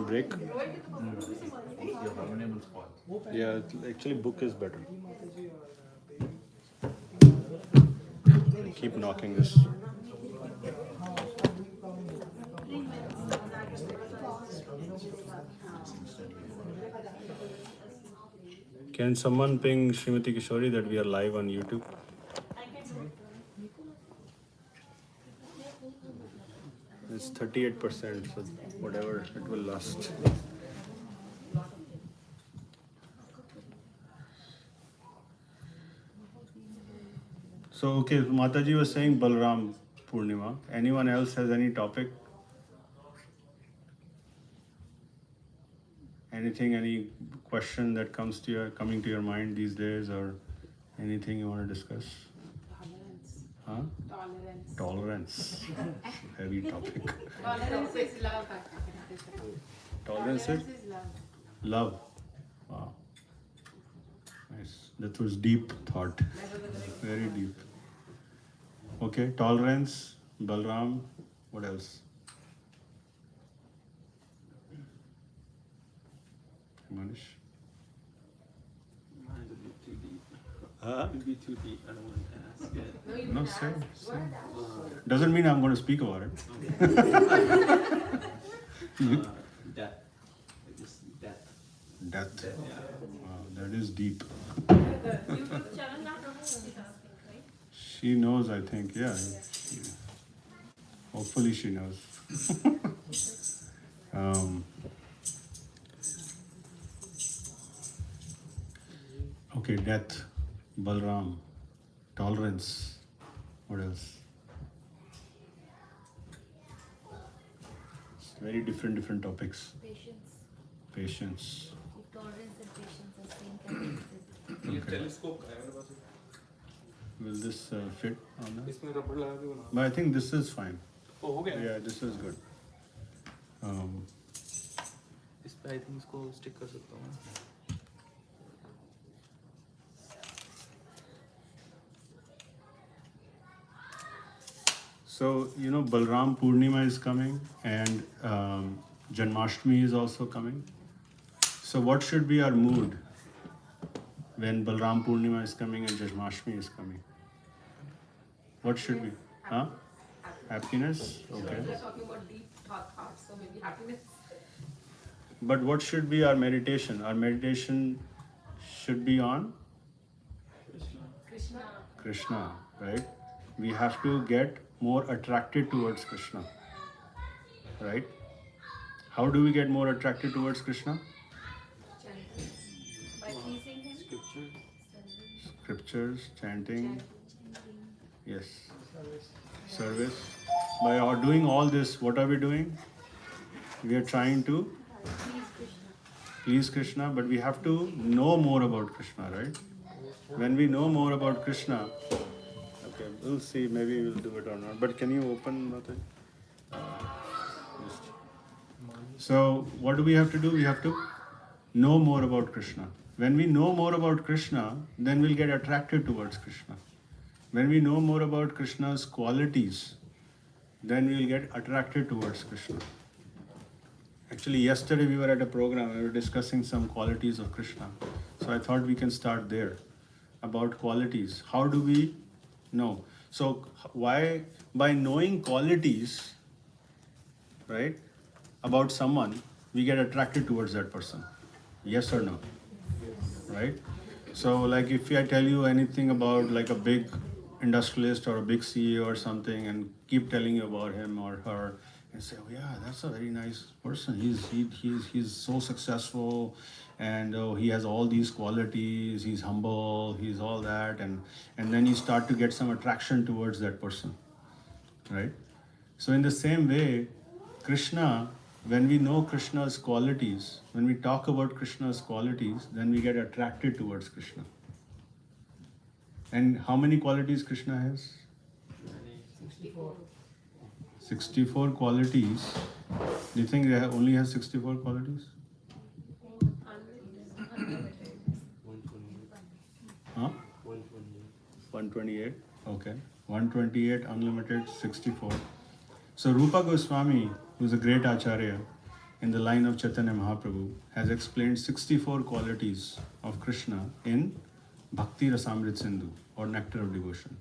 break? Your hormonal spoil. Yeah, actually book is better. Keep knocking this. Can someone ping Srimati Kishori that we are live on YouTube? It's 38%, so whatever, it will last. So, okay, Mataji was saying Balram Purnima. Anyone else has any topic? Anything, any question that coming to your mind these days, or anything you want to discuss? Tolerance. Huh? Tolerance. Tolerance. Heavy topic. Tolerance is love. Tolerance is love. love. Wow. Nice. That was deep thought. Very deep. Okay, tolerance, Balram, what else? Manish? Mine would be too deep. Huh? It would be too deep. I don't want to ask it. No, say. Doesn't mean I'm going to speak about it. Death. Just death. Death. Yeah. Wow, that is deep. YouTube channel not multitasking, right? She knows, I think, yeah. Hopefully she knows. Okay, death, Balram, tolerance. What else? It's very different topics. Patience. Patience. If tolerance and patience are same characteristics. ये Okay. telescope है मेरे पास. Will this fit on that? इसमें रबड़ लगा के बना. But I think this is fine. ओ हो गया. Yeah, this is good. इस पे I think इसको stick कर सकता हूँ. So, you know, Balram Purnima is coming, and Janmashtami is also coming. So, what should be our mood when Balram Purnima is coming and Janmashtami is coming? What should be? Huh? Happiness? Okay. We are talking about deep thoughts, so maybe happiness. But what should be our meditation? Our meditation should be on Krishna. Krishna, right? We have to get more attracted towards Krishna, right? How do we get more attracted towards Krishna? Chanting. By pleasing him. Scriptures, chanting, yes, service. By doing all this, what are we doing? We are trying to Please Krishna. please Krishna, but we have to know more about Krishna, right? When we know more about Krishna, okay, we'll see, maybe we'll do it or not. But can you open nothing? So, what do we have to do? We have to know more about Krishna. When we know more about Krishna, then we'll get attracted towards Krishna. When we know more about Krishna's qualities, then we'll get attracted towards Krishna. Actually, yesterday we were at a program, we were discussing some qualities of Krishna. So I thought we can start there, about qualities. How do we know? So why, by knowing qualities, right, about someone, we get attracted towards that person. Yes or no? Right? So like if I tell you anything about like a big industrialist or a big CEO or something and keep telling you about him or her and say, oh yeah, that's a very nice person. He's so successful and he has all these qualities, he's humble, he's all that, and then you start to get some attraction towards that person. Right? So in the same way, Krishna, when we know Krishna's qualities, when we talk about Krishna's qualities, then we get attracted towards Krishna. And how many qualities Krishna has? 64 qualities. Do you think they only has 64 qualities? Huh? 128. Okay. 128 unlimited 64. So Rupa Goswami, who's a great acharya, in the line of Chaitanya Mahaprabhu, has explained 64 qualities of Krishna in Bhakti Rasamrit Sindhu or Nectar of Devotion.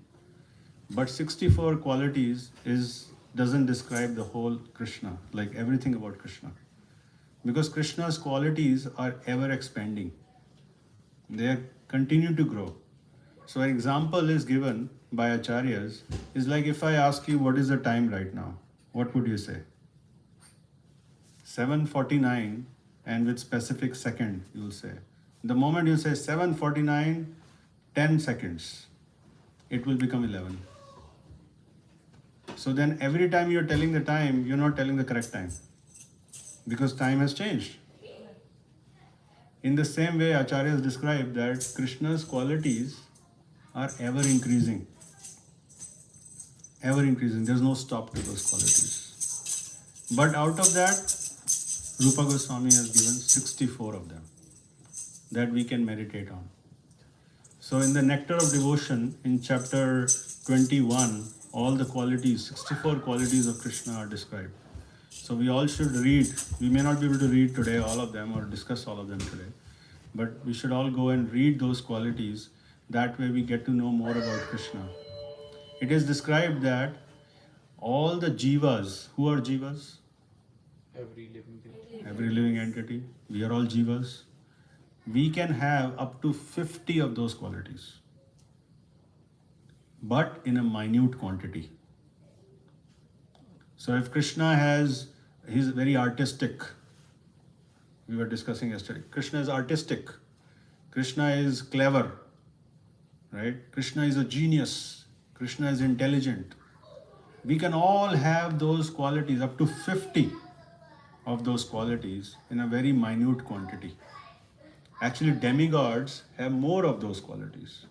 But 64 qualities doesn't describe the whole Krishna, like everything about Krishna. Because Krishna's qualities are ever expanding. They continue to grow. So an example is given by acharyas is like if I ask you what is the time right now, what would you say? 7:49 and with specific second you will say. The moment you say 7:49, 10 seconds, it will become 11. So then every time you're telling the time, you're not telling the correct time. Because time has changed. In the same way, acharyas describe that Krishna's qualities are ever increasing. Ever increasing. There's no stop to those qualities. But out of that, Rupa Goswami has given 64 of them that we can meditate on. So in the Nectar of Devotion, in chapter 21, all the qualities, 64 qualities of Krishna are described. So we all should read. We may not be able to read today all of them or discuss all of them today, but we should all go and read those qualities. That way we get to know more about Krishna. It is described that all the jivas, who are jivas? Every living thing. Every living entity. We are all jivas. We can have up to 50 of those qualities, but in a minute quantity. So if Krishna he's very artistic. We were discussing yesterday. Krishna is artistic. Krishna is clever. Right? Krishna is a genius. Krishna is intelligent. We can all have those qualities, up to 50 of those qualities in a very minute quantity. Actually, demigods have more of those qualities.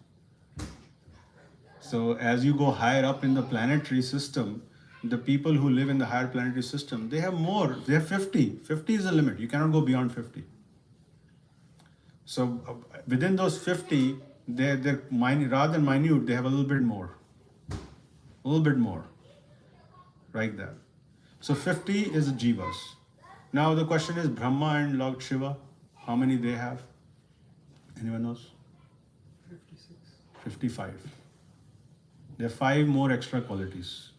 So as you go higher up in the planetary system, the people who live in the higher planetary system, they have more. They have 50. 50 is the limit. You cannot go beyond 50. So within those 50, they're rather than minute, they have a little bit more. A little bit more. Like that. So 50 is jivas. Now the question is Brahma and Lord Shiva, how many they have? Anyone knows? 56. 55. There are 5 more extra qualities.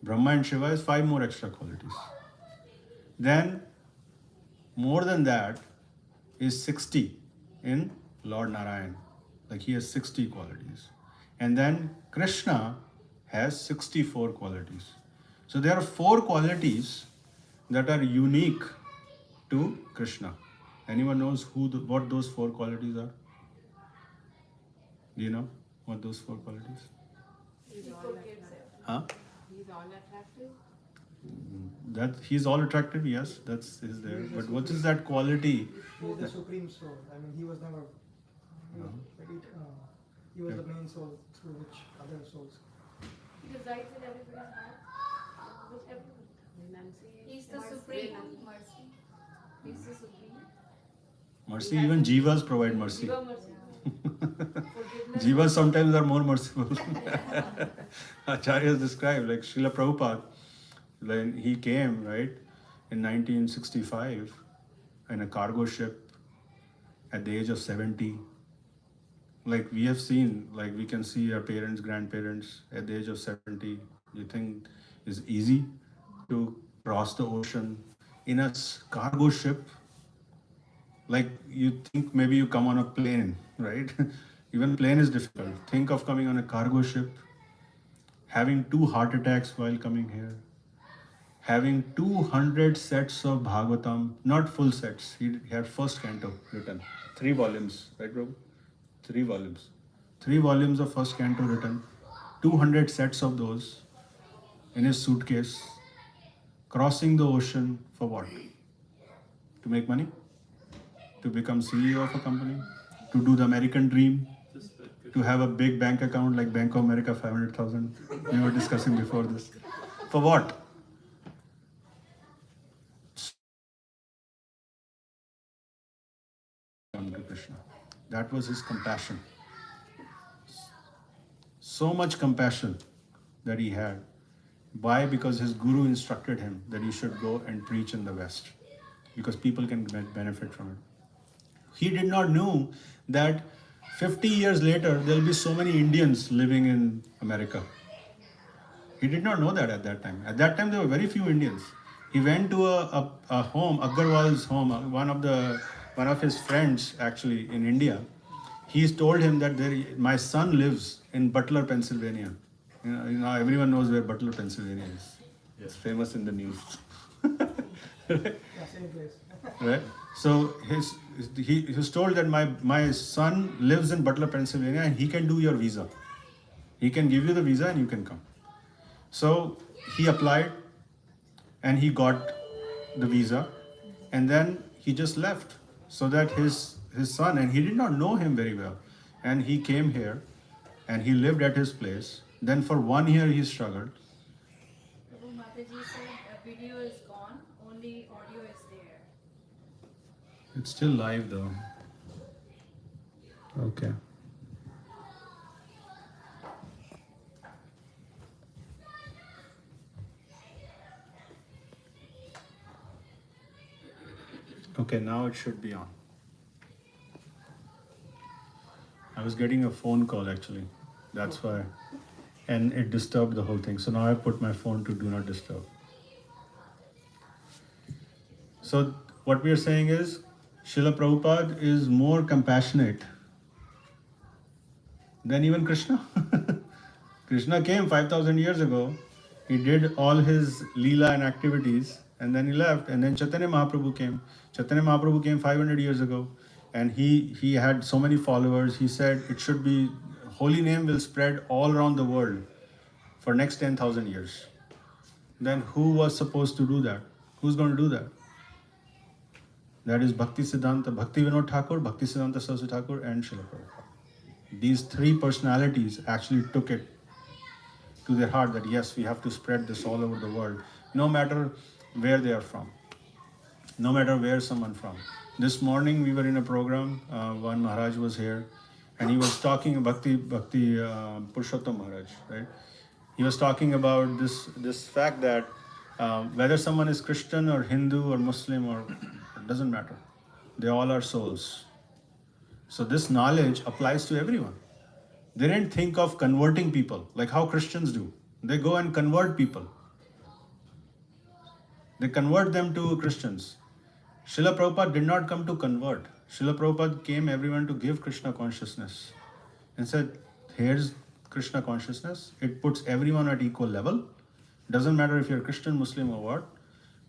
Brahma and Shiva is 5 more extra qualities. Then, more than that, is 60 in Lord Narayan. Like he has 60 qualities. And then Krishna has 64 qualities. So there are 4 qualities that are unique to Krishna. Anyone knows what those 4 qualities are? Do you know what those 4 qualities? He's all attractive. Huh? He's all attractive. That he's all attractive, yes, is there. But what is that quality? He is the supreme soul. I mean, he was never. He was the main soul through which other souls. He resides in everybody's heart. With everyone. Nancy. He's the Mercy. supreme mercy. He's the supreme. Mercy, even jivas provide mercy. Jiva mercy. Forgiveness. Jivas sometimes are more merciful. Acharyas describe, like Srila Prabhupada, when he came, right, in 1965 in a cargo ship at the age of 70. Like we have seen, like we can see our parents, grandparents at the age of 70. You think it's easy to cross the ocean in a cargo ship? Like you think maybe you come on a plane, right? Even plane is difficult. Think of coming on a cargo ship, having 2 heart attacks while coming here, having 200 sets of Bhagavatam, not full sets. He had first canto written, 3 volumes, right, Prabhu? 3 volumes. 3 volumes of first canto written, 200 sets of those in his suitcase, crossing the ocean for what? To make money? To become CEO of a company? To do the American dream? To have a big bank account like Bank of America, 500,000? We were discussing before this. For what? Come to Krishna. That was his compassion. So much compassion that he had. Why? Because his guru instructed him that you should go and preach in the West because people can benefit from it. He did not know that 50 years later there'll be so many Indians living in America. He did not know that at that time. At that time there were very few Indians. He went to a home, Agarwal's home, one of his friends actually in India. He's told him that my son lives in Butler, Pennsylvania. You know, everyone knows where Butler, Pennsylvania is. It's famous in the news. Yeah, same place. Right? So he was told that my son lives in Butler, Pennsylvania, and he can do your visa. He can give you the visa and you can come. So he applied and he got the visa, and then he just left so that his son, and he did not know him very well, and he came here and he lived at his place. Then for 1 year he struggled. Prabhu Mataji said a video is gone, only audio is there. It's still live though. Okay. Okay, now it should be on. I was getting a phone call actually. That's why. And it disturbed the whole thing. So now I put my phone to do not disturb. So what we are saying is Srila Prabhupada is more compassionate than even Krishna. Krishna came 5,000 years ago. He did all his Leela and activities and then he left. And then Chaitanya Mahaprabhu came. Chaitanya Mahaprabhu came 500 years ago and he had so many followers. He said it should be, holy name will spread all around the world for next 10,000 years. Then who was supposed to do that? Who's going to do that? That is Bhakti Siddhanta, Bhakti Vinod Thakur, Bhakti Siddhanta Saraswati Thakur and Srila Prabhupada. These three personalities actually took it to their heart that yes, we have to spread this all over the world, no matter where they are from, no matter where someone from. This morning we were in a program, one Maharaj was here, and he was talking Bhakti Purushottam Maharaj, right? He was talking about this fact that whether someone is Christian or Hindu or Muslim or it doesn't matter, they all are souls. So this knowledge applies to everyone. They didn't think of converting people like how Christians do. They go and convert people. They convert them to Christians. Srila Prabhupada did not come to convert. Srila Prabhupada came everyone to give Krishna consciousness and said, here's Krishna consciousness. It puts everyone at equal level. Doesn't matter if you're Christian, Muslim or what.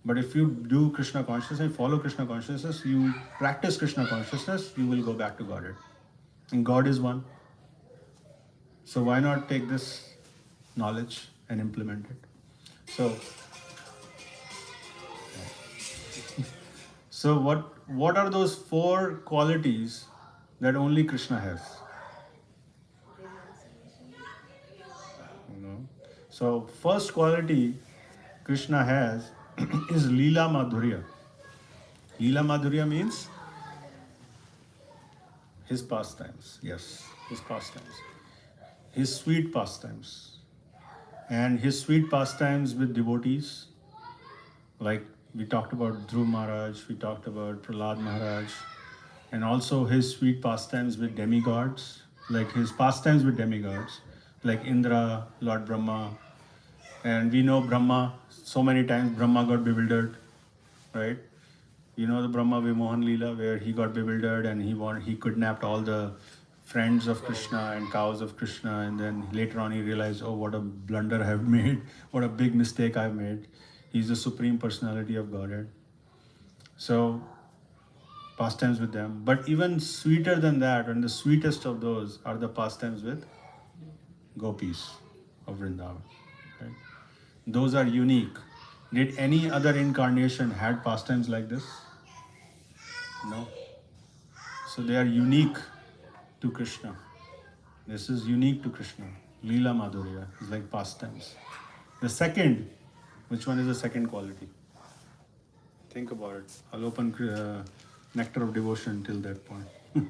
But if you do Krishna consciousness, follow Krishna consciousness, you practice Krishna consciousness, you will go back to Godhead. And God is one. So why not take this knowledge and implement it? So what are those 4 qualities that only Krishna has? You know? So first quality Krishna has is Leela Madhurya. Leela Madhurya means his pastimes. Yes, his pastimes. His sweet pastimes. And his sweet pastimes with devotees, like we talked about Dhruv Maharaj, we talked about Prahlad Maharaj, and also his sweet pastimes with demigods, like his pastimes with demigods, like Indra, Lord Brahma. And we know Brahma, so many times Brahma got bewildered, right? You know the Brahma Vimohan Leela where he got bewildered and he kidnapped all the friends of Krishna and cows of Krishna, and then later on he realized, oh, what a blunder I have made, what a big mistake I've made. He's the Supreme Personality of Godhead. So, pastimes with them. But even sweeter than that, and the sweetest of those are the pastimes with gopis of Vrindavan. Right? Those are unique. Did any other incarnation had pastimes like this? No. So they are unique to Krishna. This is unique to Krishna. Leela Madhurya is like pastimes. The second, which one is the second quality? Think about it. I'll open Nectar of Devotion till that point. To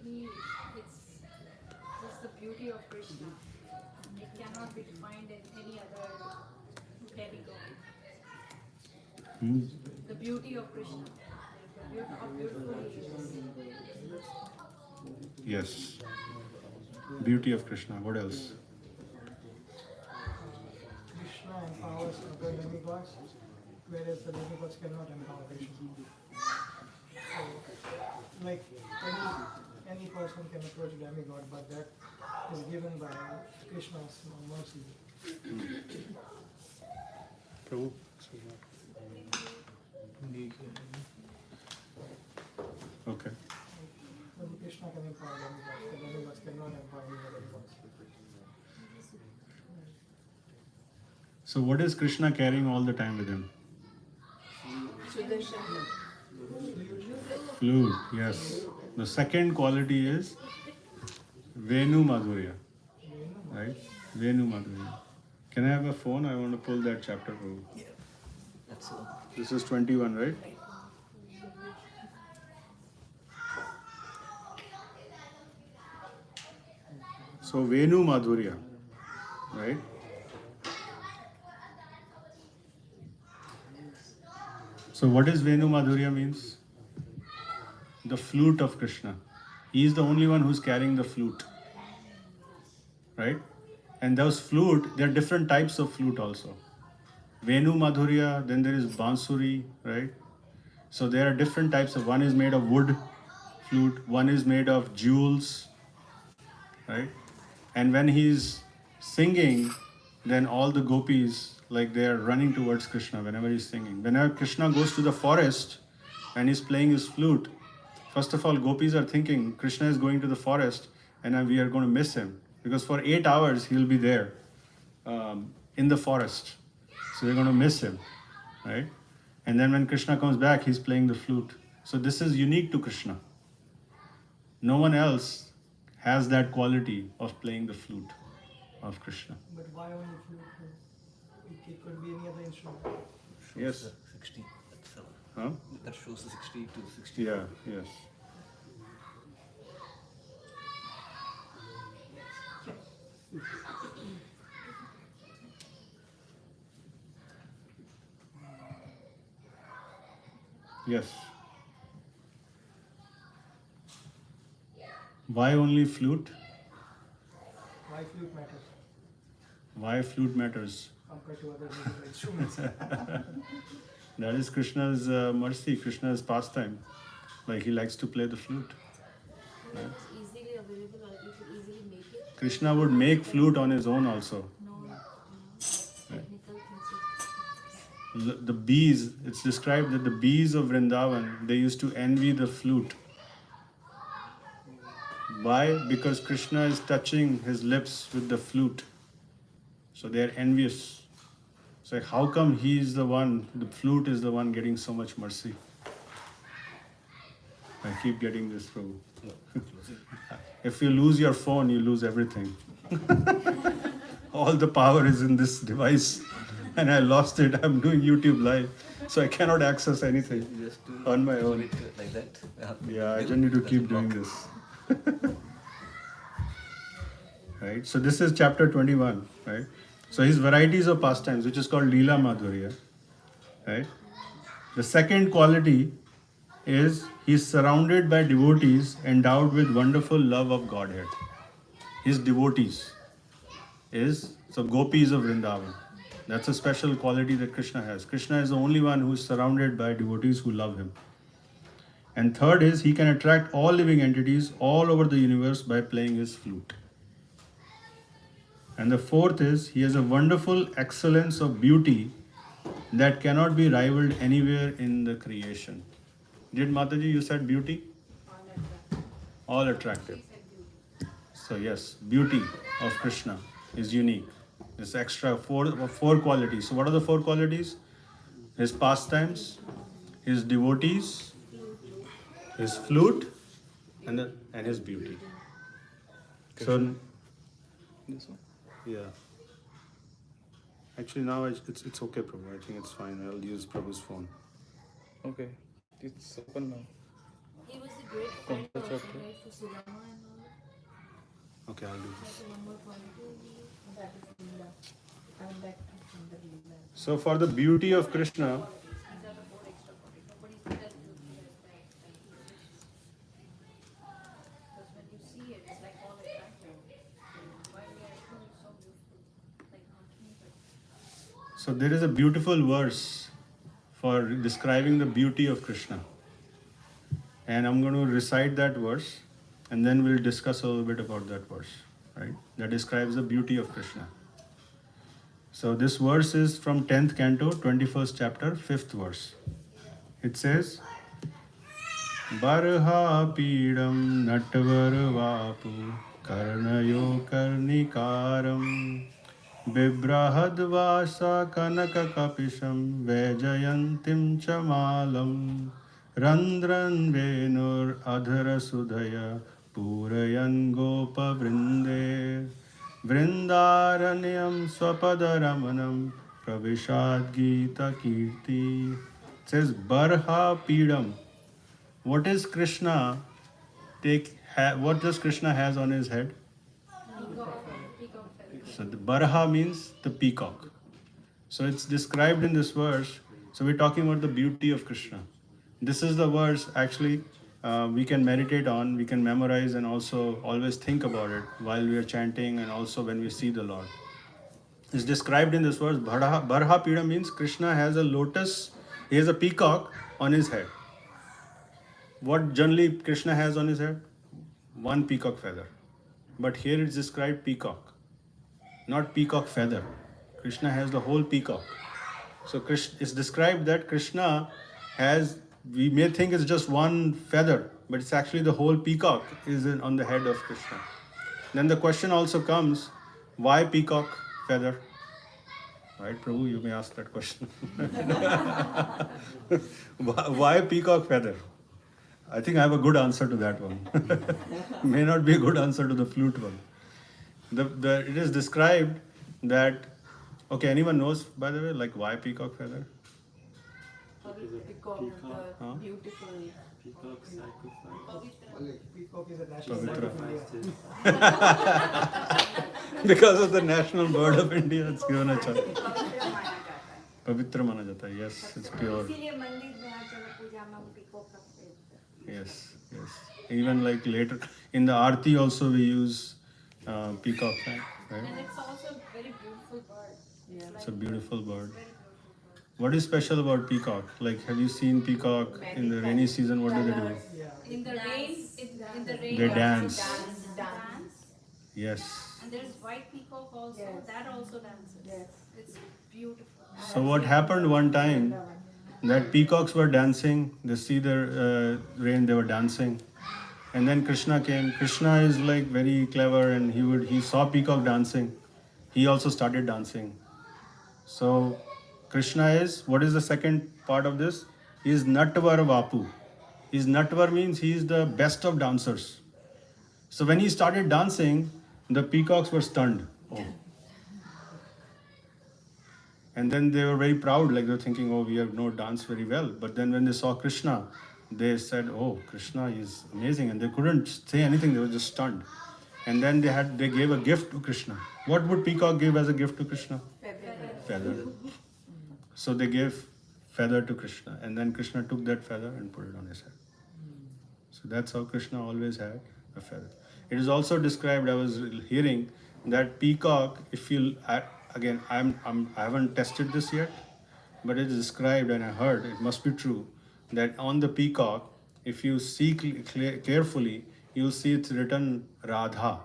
me, it's just the beauty of Krishna. cannot be defined in any other demigod. Hmm? The beauty of Krishna. How beautiful he is. Yes. Beauty of Krishna. What else? Krishna empowers other demigods, whereas the demigods cannot empower Krishna. So, like any person can approach demigod, but that is given by Krishna's mercy. Prabhu. Okay. Only Krishna can empower demigods. The demigods cannot empower the demigods. So what is Krishna carrying all the time with him? Flute, yes. The second quality is Venu Madhurya. Right? Venu Madhurya. Can I have a phone? I want to pull that chapter over. Yeah, that's all. This is 21, right? So Venu Madhurya, right? So what is Venu Madhurya means? The flute of Krishna. He is the only one who's carrying the flute. Right? And those flute, there are different types of flute also. Venu Madhurya, then there is Bansuri, right? So there are different types of, one is made of wood flute, one is made of jewels, right? And when he's singing, then all the gopis, like they are running towards Krishna whenever he's singing. Whenever Krishna goes to the forest and he's playing his flute, first of all, gopis are thinking Krishna is going to the forest and we are going to miss him. Because for 8 hours he'll be there in the forest. So we're going to miss him, right? And then when Krishna comes back, he's playing the flute. So this is unique to Krishna. No one else has that quality of playing the flute of Krishna. But why only flute? It could be any other instrument. Yes. The 60. That's Huh? that shows the 60 to 60. Yeah, yes. Yes. Why only flute? Why flute matters Why flute matters? compared to other musical instruments? That is Krishna's mercy, Krishna's pastime. Like he likes to play the flute. It's easily available, or you could easily make it. Krishna would make flute on his own also. No, technical things. The bees, it's described that the bees of Vrindavan, they used to envy the flute. Why? Because Krishna is touching his lips with the flute. So they are envious. So how come he is the one, the flute is the one getting so much mercy? I keep getting this, Prabhu. If you lose your phone, you lose everything. All the power is in this device. And I lost it. I'm doing YouTube live. So I cannot access anything Just to on my hold own. it like that. Yeah, I just need to keep doing this. Right? So this is chapter 21, right? So his varieties of pastimes, which is called Leela Madhurya, right? The second quality is he's surrounded by devotees endowed with wonderful love of Godhead. His devotees is, so gopis of Vrindavan. That's a special quality that Krishna has. Krishna is the only one who is surrounded by devotees who love him. And third is he can attract all living entities all over the universe by playing his flute. And the fourth is he has a wonderful excellence of beauty that cannot be rivaled anywhere in the creation. Did Mataji, you said beauty? All attractive. So yes, beauty of Krishna is unique. This extra four qualities. So what are the four qualities? His pastimes, his devotees, his flute, and his beauty. So This one. yeah. Actually now it's okay, Prabhu. I think it's fine. I'll use Prabhu's phone. Okay. It's open now. He was a great friend Contra also, chapter. right, for Sudama and all. Okay, I'll do this. Also one more point. That is Leela. Coming back from the Leela. So for the beauty of Krishna, These are the 4 extra bodies. Nobody's as beautiful as that. Because when you see it, it's like all attractive. Why we are so beautiful? Like not me, but so there is a beautiful verse for describing the beauty of Krishna. And I'm going to recite that verse and then we'll discuss a little bit about that verse, right? That describes the beauty of Krishna. So this verse is from 10th canto, 21st chapter, 5th verse. It says, Barha pidam natvar vapu karnayo karnikaram bibrahadvasa kanaka kapisham vejayantim chamalam randran venur adhara sudhaya purayan gopa vrinde vrindaranyam swapadaramanam pravishad gita kirti. It says Barha pidam. What is Krishna what does Krishna has on his head? peacock feathers. So the Barha means the peacock. So it's described in this verse. So we're talking about the beauty of Krishna. This is the verse actually we can meditate on, we can memorize and also always think about it while we are chanting and also when we see the Lord. It's described in this verse. Barha Pida means Krishna has a lotus, he has a peacock on his head. What generally Krishna has on his head? One peacock feather. But here it's described peacock, not peacock feather. Krishna has the whole peacock. So it's described that Krishna has, we may think it's just one feather, but it's actually the whole peacock is on the head of Krishna. Then the question also comes, why peacock feather? Right, Prabhu, you may ask that question. Why peacock feather? I think I have a good answer to that one. May not be a good answer to the flute one. It is described that, okay, anyone knows, by the way, like why peacock feather? Peacock, the Huh? beautiful. Peacock is a national bird of India. Because of the national bird of India, it's given a choice. Pavitra mana jata hai. Yes, it's pure. इसीलिए मंदिर में हर जगह पूजा में peacock रखते हैं. Yes, yes. Even like later in the Aarti also we use peacock, right? And it's also a very beautiful bird. Yeah. It's a beautiful bird. Very beautiful bird. What is special about peacock? Like, have you seen peacock in the rainy season? What do they do? Yeah. In the rain, in the rain, They also dance. dance. Yes. And there's white peacock also. Yes. That also dances. Yes. It's beautiful. So what happened one time that peacocks were dancing. They see the rain. They were dancing, and then Krishna came. Krishna is like very clever, and he saw peacock dancing. He also started dancing. So Krishna is, what is the second part of this? He is Natvar Vapu. Natvar means he is the best of dancers. So when he started dancing, the peacocks were stunned. Oh. And then they were very proud, like they were thinking, oh, we have no dance very well. But then when they saw Krishna, they said, oh, Krishna is amazing. And they couldn't say anything, they were just stunned. And then they gave a gift to Krishna. What would peacock give as a gift to Krishna? Feather. So they gave feather to Krishna. And then Krishna took that feather and put it on his head. So that's how Krishna always had a feather. It is also described, I was hearing, that peacock, if you, again, I haven't tested this yet, but it is described and I heard, it must be true, that on the peacock, if you see carefully, you'll see it's written Radha.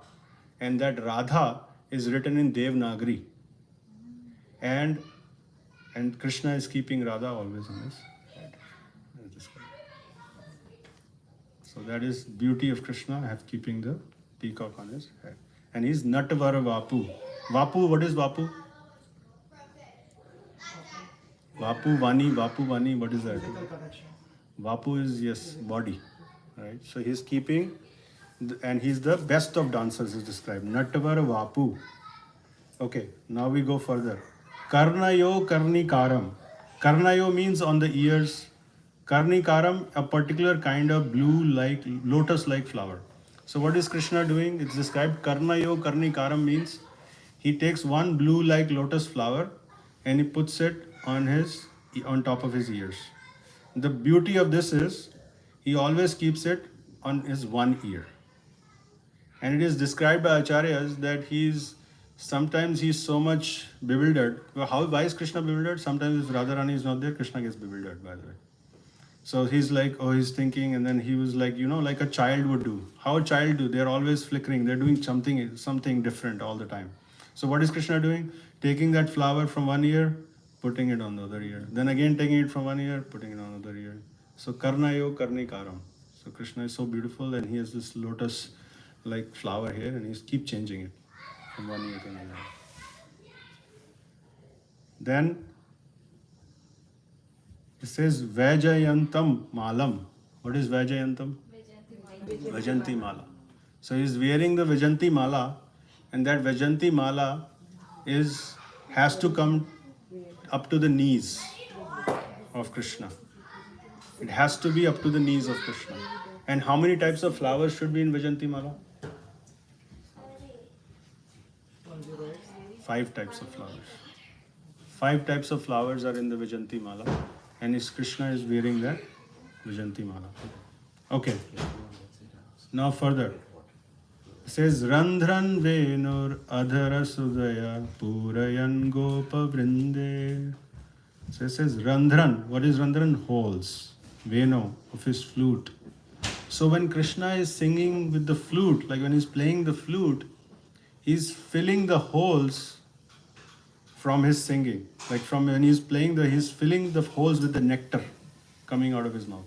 And that Radha is written in Devanagari. And Krishna is keeping Radha always in his head. So that is beauty of Krishna, keeping the peacock on his head. And he's Natavara Vapu. Vapu, what is Vapu? Vapu Vani, what is that? Physical connection. Vapu is, yes, body. Right? So he's keeping, and he's the best of dancers is described. Natavara Vapu. Okay, now we go further. Karnayo Karnikaram. Karnayo means on the ears. Karnikaram, a particular kind of blue like lotus like flower. So what is Krishna doing? It's described Karnayo Karnikaram means he takes one blue like lotus flower and he puts it on top of his ears. The beauty of this is he always keeps it on his one ear. And it is described by acharyas that sometimes he's so much bewildered. Well, why is Krishna bewildered? Sometimes if Radharani is not there, Krishna gets bewildered, by the way. So he's like, oh, he's thinking, and then he was like, like a child would do. How a child do? They're always flickering. They're doing something different all the time. So what is Krishna doing? Taking that flower from one ear, putting it on the other ear. Then again taking it from one ear, putting it on the other ear. So Karnayo Karnikaram. So Krishna is so beautiful, and he has this lotus like flower here, and he's keep changing it from one ear to another. Then it says Vajayantam Malam. What is Vajayantam? Vajanti Mala. So he's wearing the Vajanti Mala, and that Vajanti Mala has to come up to the knees of Krishna. It has to be up to the knees of Krishna. And how many types of flowers should be in Vajanti Mala? 5 types of flowers. 5 types of flowers are in the Vajanti Mala, and Krishna is wearing that Vajanti Mala. Okay. Now further. It says Randhran Venur Adhara Sudaya Purayan Gopa Vrinde. So it says Randhran. What is Randhran? Holes. Venu of his flute. So when Krishna is singing with the flute, like when he's playing the flute, he's filling the holes from his singing. Like from when he's playing he's filling the holes with the nectar coming out of his mouth.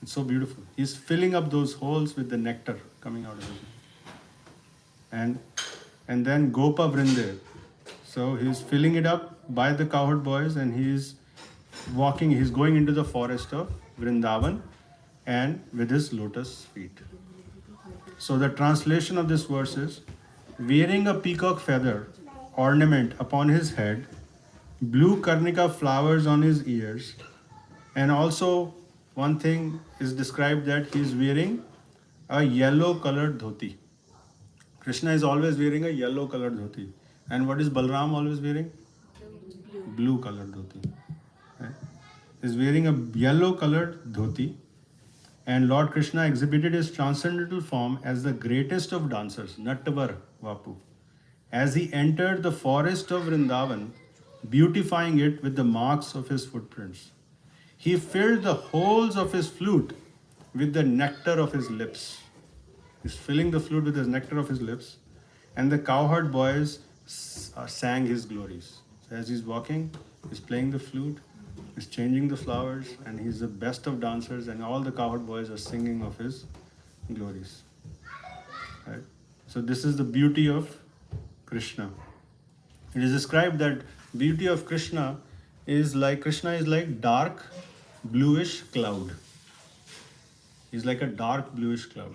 It's so beautiful. He's filling up those holes with the nectar coming out of his mouth. And then Gopa Vrinde. So he's filling it up by the cowherd boys, and he's going into the forest of Vrindavan and with his lotus feet. So the translation of this verse is, wearing a peacock feather ornament upon his head, blue karnika flowers on his ears, and also one thing is described that he is wearing a yellow colored dhoti. Krishna is always wearing a yellow colored dhoti. And what is Balram always wearing? Blue colored dhoti. Right? He's wearing a yellow colored dhoti. And Lord Krishna exhibited his transcendental form as the greatest of dancers, Nattavar Vapu, as he entered the forest of Vrindavan, beautifying it with the marks of his footprints. He filled the holes of his flute with the nectar of his lips. He's filling the flute with the nectar of his lips, and the cowherd boys sang his glories. So as he's walking, he's playing the flute, he's changing the flowers, and he's the best of dancers, and all the cowherd boys are singing of his glories. Right? So this is the beauty of Krishna. It is described that beauty of Krishna is like dark bluish cloud. He's like a dark bluish cloud.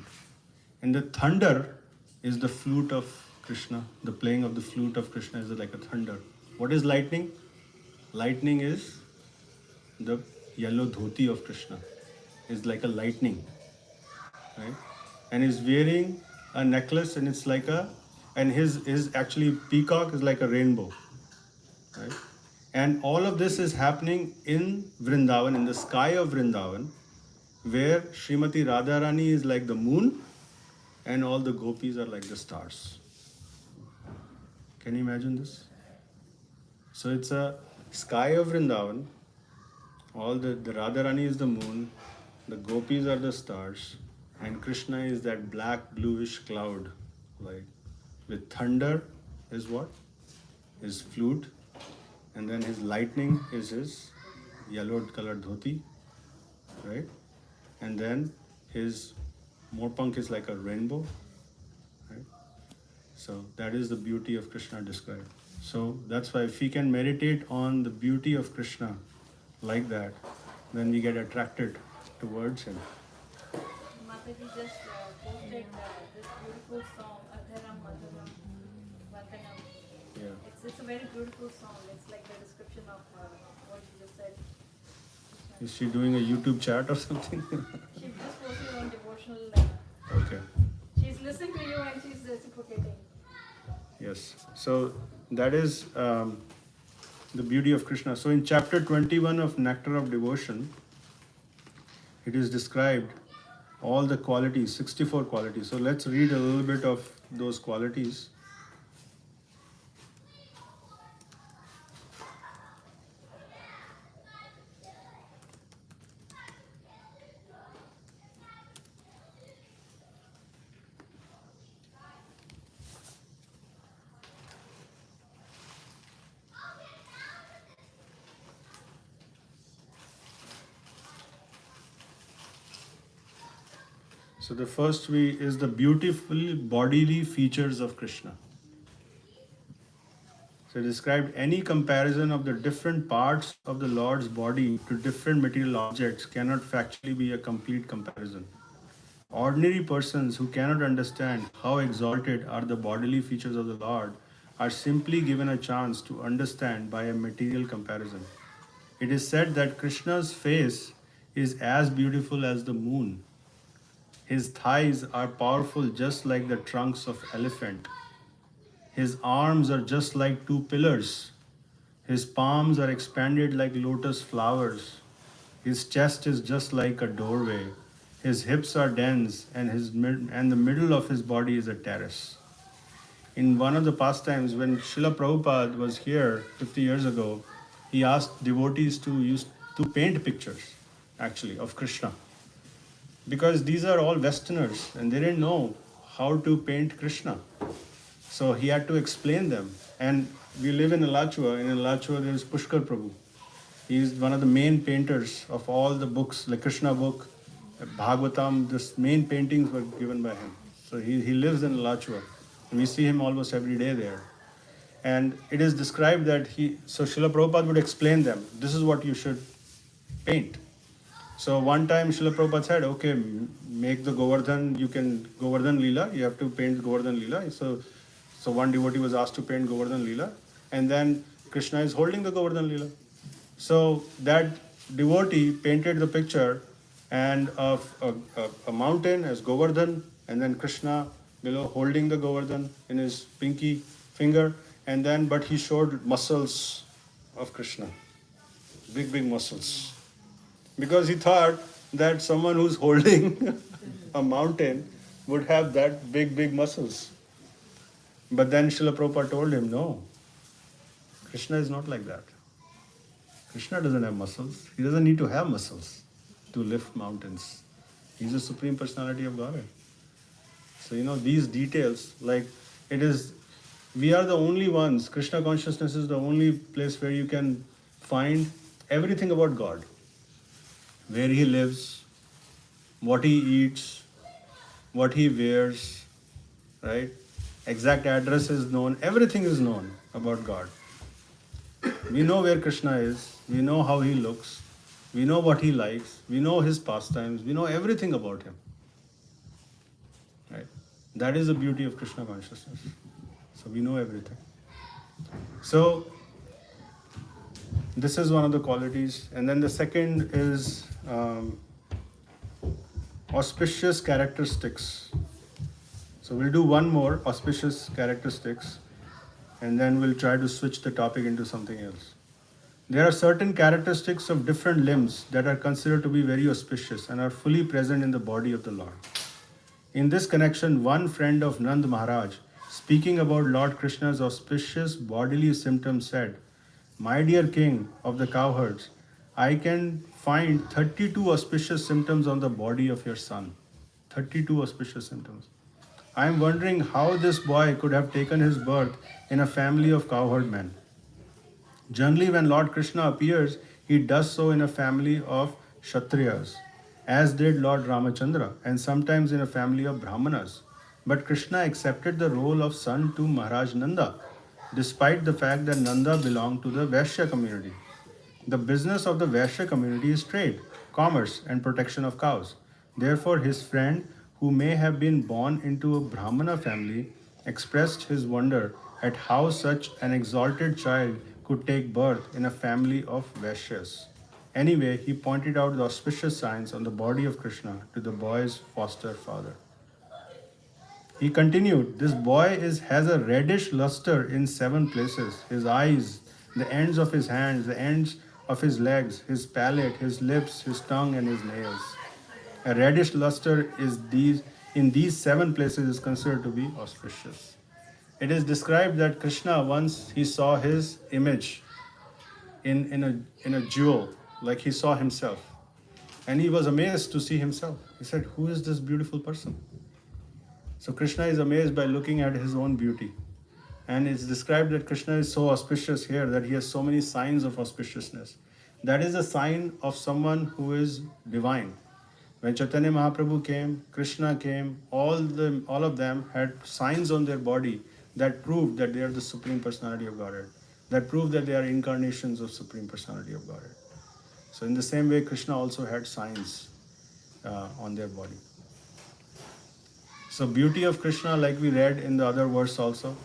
And the thunder is the flute of Krishna. The playing of the flute of Krishna is like a thunder. What is lightning? Lightning is the yellow dhoti of Krishna. It's like a lightning. Right? And he's wearing a necklace, and it's like his actually peacock is like a rainbow. Right? And all of this is happening in Vrindavan, in the sky of Vrindavan, where Srimati Radharani is like the moon and all the gopis are like the stars. Can you imagine this? So it's a sky of Vrindavan, all the Radharani is the moon, the gopis are the stars, and Krishna is that black bluish cloud, like with thunder is what? His flute, and then his lightning is his yellow colored dhoti, right? And then his morpunk is like a rainbow, right? So that is the beauty of Krishna described. So that's why if we can meditate on the beauty of Krishna like that, then we get attracted towards him. Mataji just posted this beautiful song, Adharam Madhuram Vandanam. Yeah. It's a very beautiful song. It's like the description of what you just said. Is she doing a YouTube chat or something? She just posted on devotional. Okay. She's listening to you and she's reciprocating. Yes. So that is the beauty of Krishna. So in chapter 21 of Nectar of Devotion, it is described all the qualities, 64 qualities. So let's read a little bit of those qualities. So the first is the beautiful bodily features of Krishna. So it described any comparison of the different parts of the Lord's body to different material objects cannot factually be a complete comparison. Ordinary persons who cannot understand how exalted are the bodily features of the Lord are simply given a chance to understand by a material comparison. It is said that Krishna's face is as beautiful as the moon. His thighs are powerful just like the trunks of elephant. His arms are just like two pillars. His palms are expanded like lotus flowers. His chest is just like a doorway. His hips are dense, and and the middle of his body is a terrace. In one of the pastimes, when Srila Prabhupada was here 50 years ago, he asked devotees to paint pictures, actually, of Krishna, because these are all Westerners, and they didn't know how to paint Krishna. So he had to explain them. And we live in Alachua. In Alachua, there is Pushkar Prabhu. He is one of the main painters of all the books, like Krishna book, Bhagavatam. The main paintings were given by him. So he lives in Alachua. And we see him almost every day there. And it is described that so Srila Prabhupada would explain them. This is what you should paint. So one time Srila Prabhupada said, okay, make the Govardhan, Govardhan Leela, you have to paint Govardhan Leela. So one devotee was asked to paint Govardhan Leela, and then Krishna is holding the Govardhan Leela. So that devotee painted the picture and of a mountain as Govardhan, and then Krishna below holding the Govardhan in his pinky finger, and then but he showed muscles of Krishna, big muscles, because he thought that someone who's holding a mountain would have that big muscles. But then Srila Prabhupada told him, no, Krishna is not like that. Krishna doesn't have muscles. He doesn't need to have muscles to lift mountains. He's the Supreme Personality of Godhead. So, these details, like we are the only ones, Krishna consciousness is the only place where you can find everything about God. Where he lives, what he eats, what he wears, right? Exact address is known, everything is known about God. We know where Krishna is, we know how he looks, we know what he likes, we know his pastimes, we know everything about him. Right? That is the beauty of Krishna consciousness. So we know everything. So this is one of the qualities. And then the second is auspicious characteristics. So we'll do one more, auspicious characteristics, and then we'll try to switch the topic into something else. There are certain characteristics of different limbs that are considered to be very auspicious and are fully present in the body of the Lord. In this connection, one friend of Nand Maharaj, speaking about Lord Krishna's auspicious bodily symptoms, said, "My dear king of the cowherds, I can find 32 auspicious symptoms on the body of your son." 32 auspicious symptoms. I am wondering how this boy could have taken his birth in a family of cowherd men. Generally, when Lord Krishna appears, he does so in a family of Kshatriyas, as did Lord Ramachandra, and sometimes in a family of Brahmanas. But Krishna accepted the role of son to Maharaj Nanda, despite the fact that Nanda belonged to the Vaishya community. The business of the Vaishya community is trade, commerce, and protection of cows. Therefore, his friend, who may have been born into a Brahmana family, expressed his wonder at how such an exalted child could take birth in a family of Vaishyas. Anyway, he pointed out the auspicious signs on the body of Krishna to the boy's foster father. He continued, this boy has a reddish luster in 7 places. His eyes, the ends of his hands, the ends of his legs, his palate, his lips, his tongue, and his nails. A reddish luster is in these 7 places is considered to be auspicious. It is described that Krishna once he saw his image in a jewel, like he saw himself. And he was amazed to see himself. He said, who is this beautiful person? So Krishna is amazed by looking at his own beauty. And it's described that Krishna is so auspicious here that he has so many signs of auspiciousness. That is a sign of someone who is divine. When Chaitanya Mahaprabhu came, Krishna came, all of them had signs on their body that proved that they are the Supreme Personality of Godhead, that proved that they are incarnations of Supreme Personality of Godhead. So in the same way, Krishna also had signs on their body. So beauty of Krishna, like we read in the other verse also,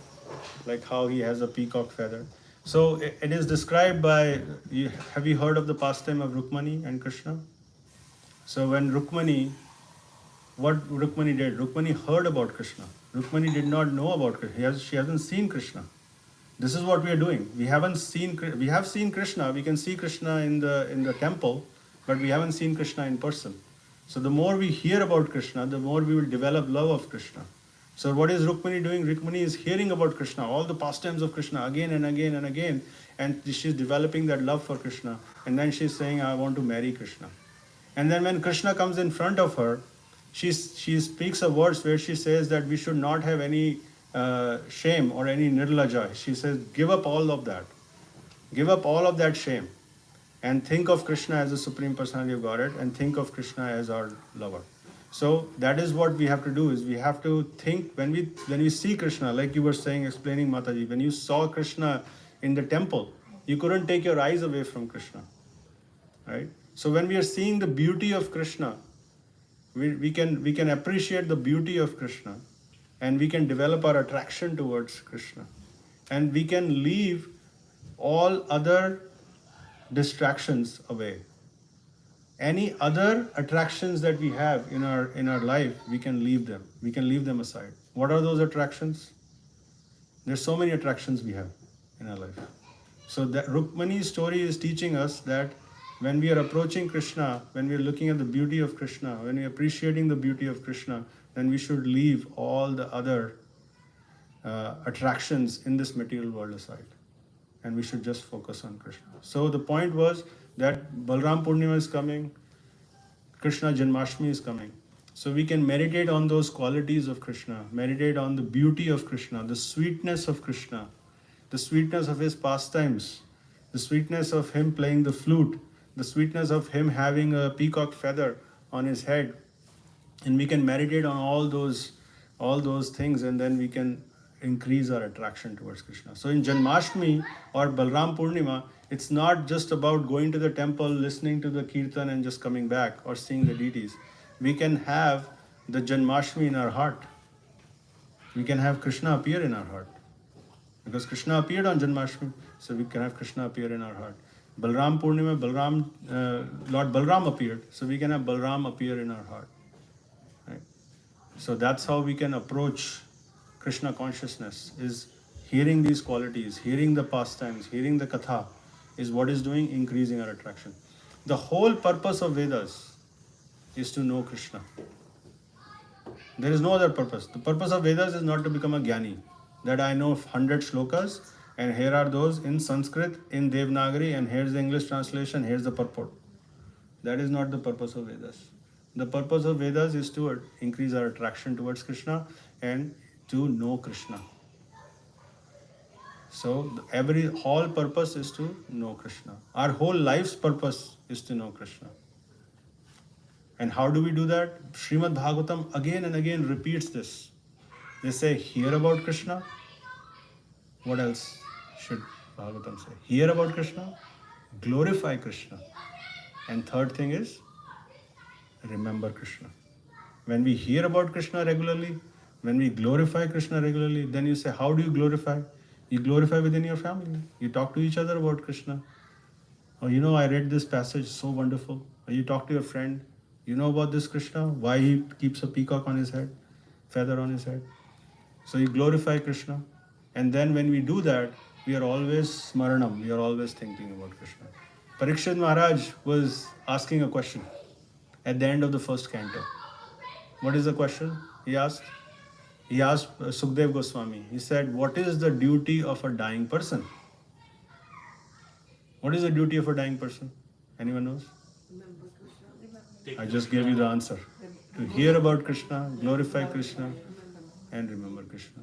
like how he has a peacock feather. So it is described by, have you heard of the pastime of Rukmani and Krishna? So when Rukmani, what Rukmani did, Rukmani heard about Krishna. Rukmani did not know about Krishna. She hasn't seen Krishna. This is what we are doing. We have seen Krishna. We can see Krishna in the temple, but we haven't seen Krishna in person. So the more we hear about Krishna, the more we will develop love of Krishna. So what is Rukmani doing? Rukmani is hearing about Krishna, all the pastimes of Krishna again and again and again, and she's developing that love for Krishna. And then she's saying, I want to marry Krishna. And then when Krishna comes in front of her, she speaks a words where she says that we should not have any shame or any nirlaja. She says, give up all of that. Give up all of that shame. And think of Krishna as the Supreme Personality of Godhead and think of Krishna as our lover. So that is what we have to do, is we have to think when we see Krishna, like you were saying, explaining Mataji, when you saw Krishna in the temple, you couldn't take your eyes away from Krishna. Right? So when we are seeing the beauty of Krishna, we can appreciate the beauty of Krishna and we can develop our attraction towards Krishna. And we can leave all other distractions away. Any other attractions that we have in our life, we can leave them. We can leave them aside. What are those attractions? There's so many attractions we have in our life. So that Rukmani's story is teaching us that when we are approaching Krishna, when we are looking at the beauty of Krishna, when we are appreciating the beauty of Krishna, then we should leave all the other attractions in this material world aside. And we should just focus on Krishna. So the point was that Balram Purnima is coming, Krishna Janmashtami is coming. So we can meditate on those qualities of Krishna, meditate on the beauty of Krishna, the sweetness of Krishna, the sweetness of his pastimes, the sweetness of him playing the flute, the sweetness of him having a peacock feather on his head. And we can meditate on all those things, and then we can increase our attraction towards Krishna. So in Janmashtami or Balram Purnima, it's not just about going to the temple, listening to the kirtan and just coming back or seeing the deities. We can have the Janmashtami in our heart. We can have Krishna appear in our heart. Because Krishna appeared on Janmashtami, so we can have Krishna appear in our heart. Balram Purnima, Lord Balram appeared, so we can have Balram appear in our heart. Right? So that's how we can approach Krishna consciousness, is hearing these qualities, hearing the pastimes, hearing the katha, is what is doing, increasing our attraction. The whole purpose of Vedas is to know Krishna. There is no other purpose. The purpose of Vedas is not to become a jnani, that I know 100 shlokas and here are those in Sanskrit, in Devanagari, and here's the English translation, here's the purport. That is not the purpose of Vedas. The purpose of Vedas is to increase our attraction towards Krishna and to know Krishna. So whole purpose is to know Krishna. Our whole life's purpose is to know Krishna. And how do we do that? Srimad Bhagavatam again and again repeats this. They say, hear about Krishna. What else should Bhagavatam say? Hear about Krishna, glorify Krishna. And third thing is, remember Krishna. When we hear about Krishna regularly, when we glorify Krishna regularly, then you say, how do you glorify? You glorify within your family. You talk to each other about Krishna. Or I read this passage, so wonderful. Or you talk to your friend, you know about this Krishna, why he keeps a peacock on his head, feather on his head. So you glorify Krishna. And then when we do that, we are always smaranam, we are always thinking about Krishna. Parikshit Maharaj was asking a question at the end of the first canto. What is the question? He asked Sukdev Goswami. He said, what is the duty of a dying person? What is the duty of a dying person? Anyone knows? I just gave you the answer. To hear about Krishna, glorify Krishna, and remember Krishna.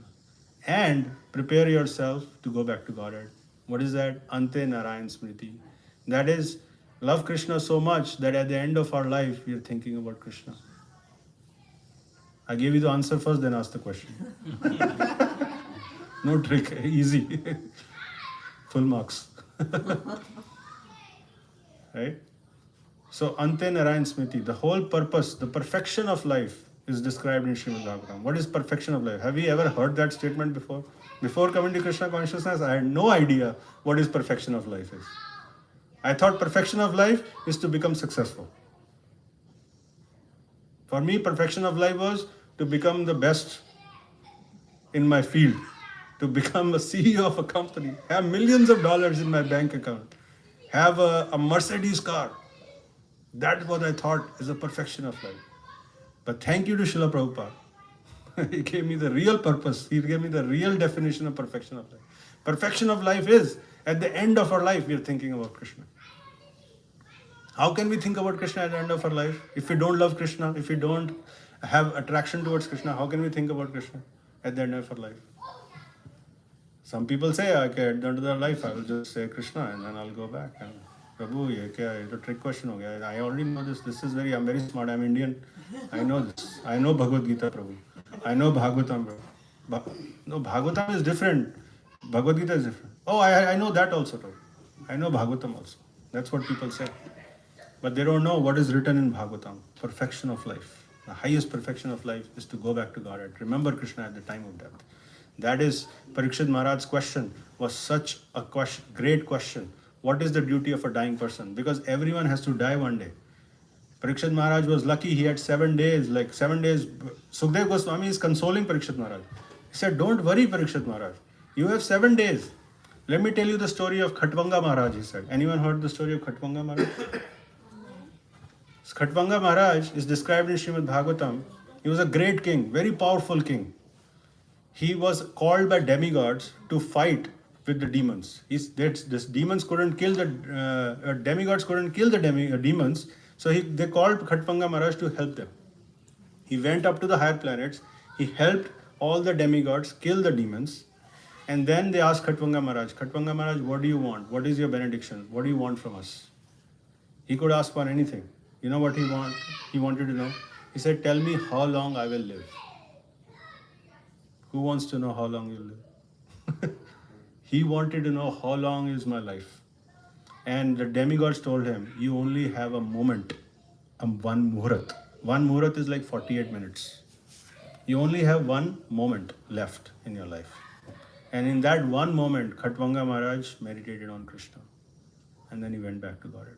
And prepare yourself to go back to Godhead. What is that? Ante Narayan Smriti. That is, love Krishna so much that at the end of our life, we are thinking about Krishna. I gave you the answer first, then ask the question. No trick, easy. Full marks. Right? So, Ante Narayan Smriti, the whole purpose, the perfection of life is described in Srimad Bhagavatam. What is perfection of life? Have you ever heard that statement before? Before coming to Krishna consciousness, I had no idea what is perfection of life is. I thought perfection of life is to become successful. For me, perfection of life was to become the best in my field, to become a CEO of a company, have millions of dollars in my bank account, have a Mercedes car. That's what I thought is the perfection of life. But thank you to Srila Prabhupada. He gave me the real purpose. He gave me the real definition of perfection of life. Perfection of life is, at the end of our life, we are thinking about Krishna. How can we think about Krishna at the end of our life? If we don't love Krishna, if we don't have attraction towards Krishna, how can we think about Krishna at the end of our life? Some people say, okay, at the end of their life, I will just say Krishna and then I'll go back. And Prabhu, ye kya? It's a trick question. Ho gaya. I already know this. I'm very smart. I'm Indian. I know this. I know Bhagavad Gita, Prabhu. I know Bhagavatam, Prabhu. No, Bhagavatam is different. Bhagavad Gita is different. Oh, I know that also, Prabhu. I know Bhagavatam also. That's what people say. But they don't know what is written in Bhagavatam. Perfection of life. The highest perfection of life is to go back to Godhead. Remember Krishna at the time of death. That is, Parikshit Maharaj's question was such a question, great question. What is the duty of a dying person? Because everyone has to die one day. Parikshit Maharaj was lucky, he had 7 days, like 7 days. Sukdev Goswami is consoling Parikshit Maharaj. He said, don't worry, Parikshit Maharaj. You have 7 days. Let me tell you the story of Khatvanga Maharaj, he said. Anyone heard the story of Khatvanga Maharaj? Khatvanga Maharaj is described in Srimad Bhagavatam. He was a great king, very powerful king. He was called by demigods to fight with the demons. This demons couldn't kill the demigods couldn't kill the demons, so they called Khatvanga Maharaj to help them. He went up to the higher planets. He helped all the demigods kill the demons, and then they asked Khatvanga Maharaj, what do you want? What is your benediction? What do you want from us? He could ask for anything. You know what he wanted? He wanted to know. He said, tell me how long I will live. Who wants to know how long you live? He wanted to know how long is my life. And the demigods told him, you only have a moment, one muhurat. One muhurat is like 48 minutes. You only have one moment left in your life. And in that one moment, Khatvanga Maharaj meditated on Krishna. And then he went back to Godhead.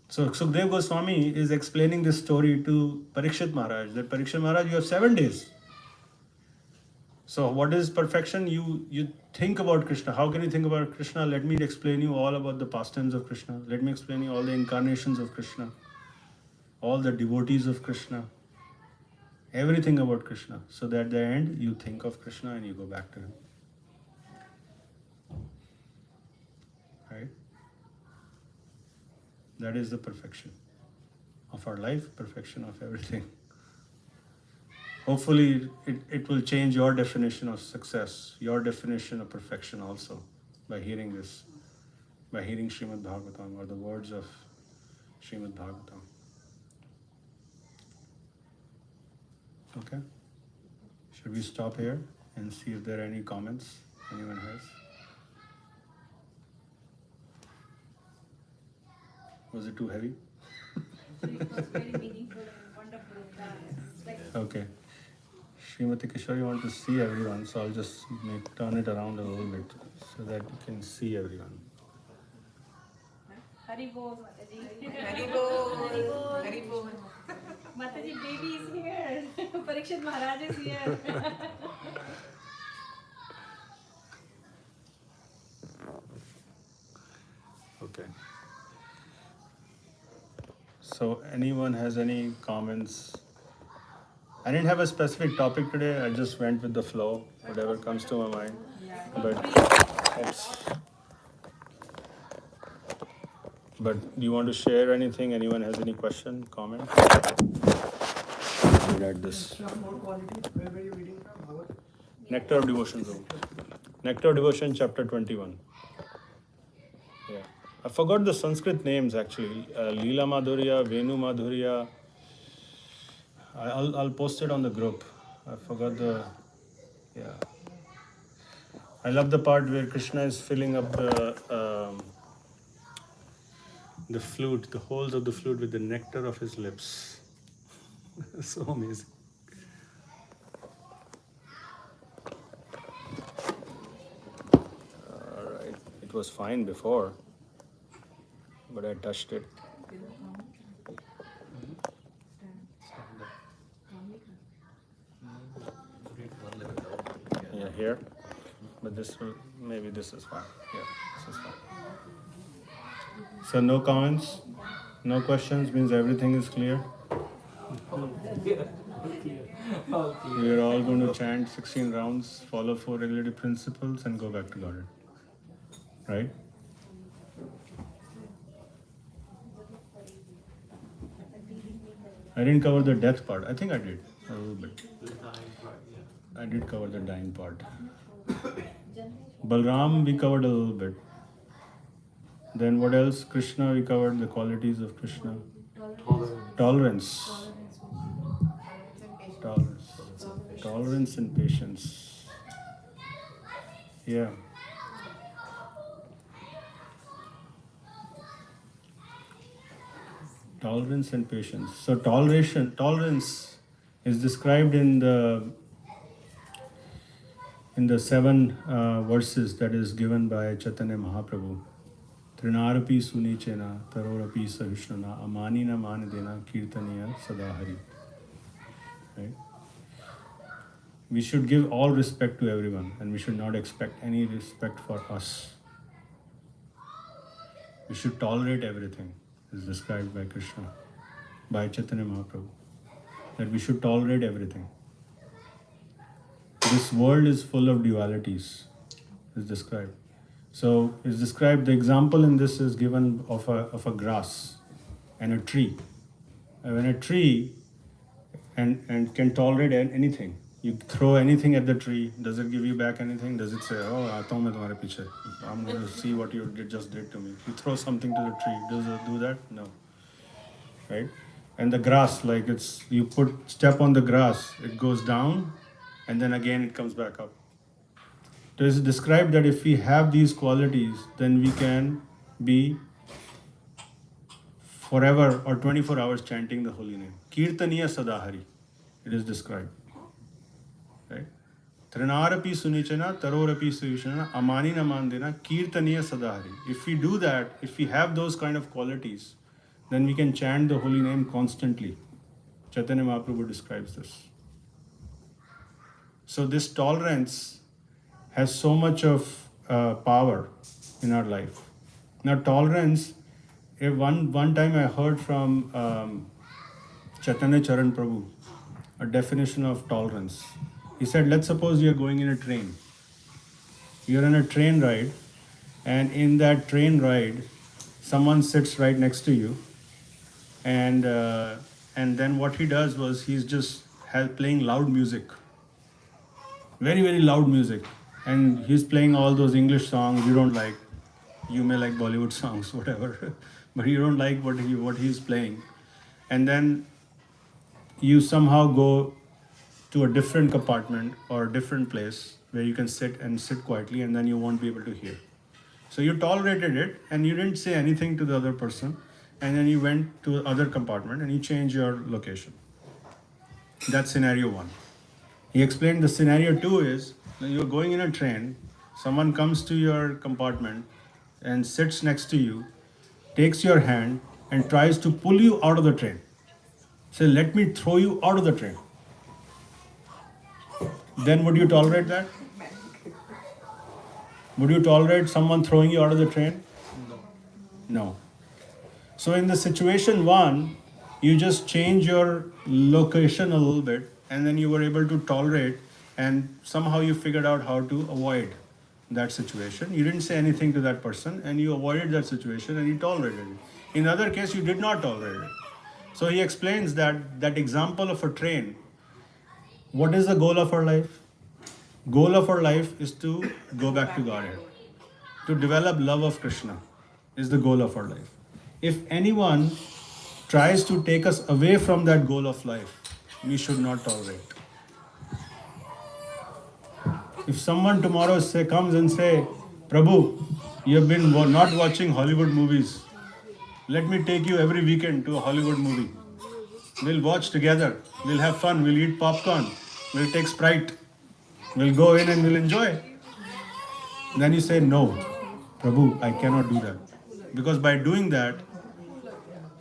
So Sukdev Goswami is explaining this story to Parikshit Maharaj, that Parikshit Maharaj, you have 7 days. So what is perfection? You think about Krishna. How can you think about Krishna? Let me explain you all about the pastimes of Krishna. Let me explain you all the incarnations of Krishna, all the devotees of Krishna, everything about Krishna. So that at the end, you think of Krishna and you go back to him. Right? That is the perfection of our life, perfection of everything. Hopefully, it will change your definition of success, your definition of perfection also, by hearing this, by hearing Srimad Bhagavatam or the words of Srimad Bhagavatam. Okay? Should we stop here and see if there are any comments anyone has? Was it too heavy? It was very meaningful and wonderful. It's like Okay. Srimati Kishore, you want to see everyone, so I'll just turn it around a little bit so that you can see everyone. Hari Bol, Mataji. Hari Bol. Hari Bol. Mataji, baby is here. Parikshit Maharaj is here. Okay. So anyone has any comments? I didn't have a specific topic today. I just went with the flow, whatever comes to my mind. But do you want to share anything? Anyone has any question, comment? We'll add this. Extra more quality. Where were you reading from? Bhagavad? Nectar of Devotion Zone. Nectar of Devotion, chapter 21. Yeah. I forgot the Sanskrit names actually. Leela Madhurya, Venu Madhurya. I'll post it on the group. I forgot the. Yeah. I love the part where Krishna is filling up the flute, the holes of the flute with the nectar of his lips. So amazing. All right. It was fine before, but I touched it. Yeah, here. But this will, maybe this is fine. Yeah, this is fine. So no comments, no questions, means everything is clear. We are all going to chant 16 rounds, follow 4 regulative principles, and go back to Godhead. Right? I didn't cover the death part. I think I did a little bit. I did cover the dying part. Balram we covered a little bit. Then what else? Krishna, we covered the qualities of Krishna. Tolerance. Tolerance and patience. Yeah. Tolerance and patience. So tolerance is described in the 7 verses that is given by Chaitanya Mahaprabhu. Trinarapi sunichena, tarorapi sahishnana, amanina manadena, kirtaniya sadahari. Right? We should give all respect to everyone, and we should not expect any respect for us. We should tolerate everything, is described by Krishna, by Chaitanya Mahaprabhu. That we should tolerate everything. This world is full of dualities, is described. So it's described, the example in this is given of a grass and a tree. And when a tree and can tolerate anything, you throw anything at the tree, does it give you back anything? Does it say, oh, aata hu main tumhare piche, I'm going to see what you just did to me. You throw something to the tree, does it do that? No. Right? And the grass, like you step on the grass, it goes down, and then again it comes back up. It is described that if we have these qualities, then we can be forever or 24 hours chanting the holy name. Kirtaniya sadahari, it is described. Right? Trinarapi sunichana, tarorapi suyushana, amani namandena, kirtaniya sadahari. If we do that, if we have those kind of qualities, then we can chant the holy name constantly. Chaitanya Mahaprabhu describes this. So this tolerance has so much of power in our life. Now tolerance, one time I heard from Chaitanya Charan Prabhu a definition of tolerance. He said, let's suppose you're going in a train. You're in a train ride, and in that train ride, someone sits right next to you, and then what he does was he's just playing loud music. Very, very loud music. And he's playing all those English songs you don't like. You may like Bollywood songs, whatever, but you don't like what he's playing. And then you somehow go to a different compartment or a different place where you can sit quietly, and then you won't be able to hear. So you tolerated it, and you didn't say anything to the other person, and then you went to other compartment and you changed your location. That's scenario 1. He explained the scenario 2 is, you're going in a train, someone comes to your compartment and sits next to you, takes your hand and tries to pull you out of the train. Say, let me throw you out of the train. then would you tolerate that? Would you tolerate someone throwing you out of the train? No. So in the situation one, you just change your location a little bit and then you were able to tolerate and somehow you figured out how to avoid that situation. You didn't say anything to that person and you avoided that situation and you tolerated it. In other case, you did not tolerate it. So he explains that example of a train. What is the goal of our life? Goal of our life is to go back to Godhead. To develop love of Krishna is the goal of our life. If anyone tries to take us away from that goal of life, we should not tolerate. If someone tomorrow comes and say, Prabhu, you have been not watching Hollywood movies. Let me take you every weekend to a Hollywood movie. We'll watch together. We'll have fun. We'll eat popcorn. We'll take Sprite. We'll go in and we'll enjoy. Then you say, no, Prabhu, I cannot do that. Because by doing that,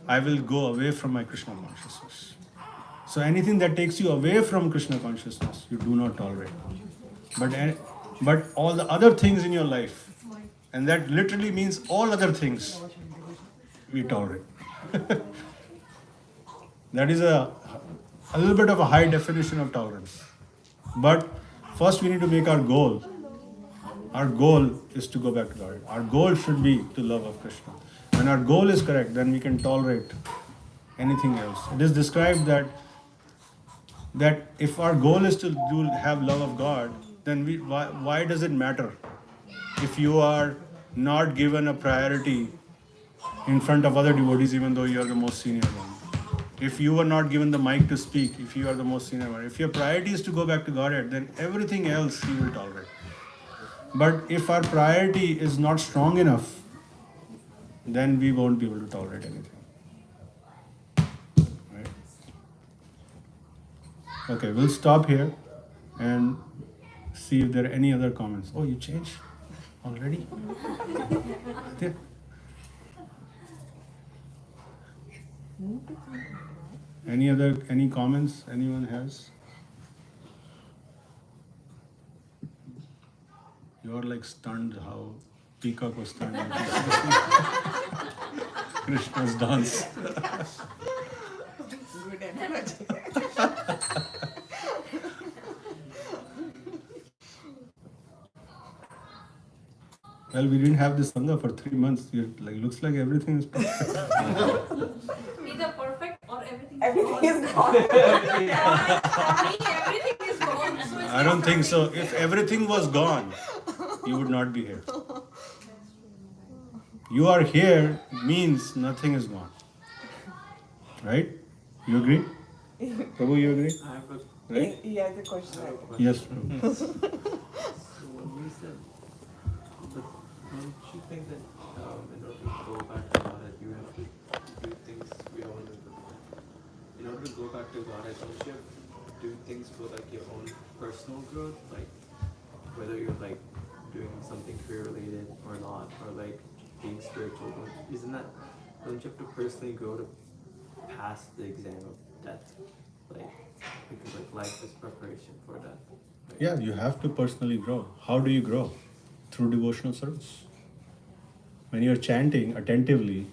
I will go away from my Krishna consciousness. So anything that takes you away from Krishna consciousness, you do not tolerate. But all the other things in your life, and that literally means all other things, we tolerate. That is a little bit of a high definition of tolerance. But first we need to make our goal. Our goal is to go back to God. Our goal should be to love of Krishna. When our goal is correct, then we can tolerate anything else. It is described that if our goal is to have love of God, then why does it matter if you are not given a priority in front of other devotees, even though you are the most senior one? If you are not given the mic to speak, if you are the most senior one, if your priority is to go back to Godhead, then everything else you will tolerate. But if our priority is not strong enough, then we won't be able to tolerate anything. Right? Okay, we'll stop here and see if there are any other comments. Oh, you changed already? Yeah. Any comments anyone has? You're like stunned how Peacock was stunned at Krishna's dance. Good analogy. Well, we didn't have this Sangha for 3 months. Looks like everything is perfect. Either perfect or everything. Everything is gone. For me, everything is gone. So it's I don't think so. If everything was gone, you would not be here. You are here means nothing is gone. Right? You agree? Prabhu, you agree? I have a Right? He has a question. Yes, Prabhu. So when we said, but don't you think that in order to go back to Godhead, you have to do things we all do? In order to go back to Godhead, don't you have to do things for like your own personal growth, like whether you're like doing something career related or not, or like being spiritual? Isn't that? Don't you have to personally grow to pass the exam of death? Like because like life is preparation for that. Right? Yeah, you have to personally grow. How do you grow? Through devotional service. When you're chanting attentively,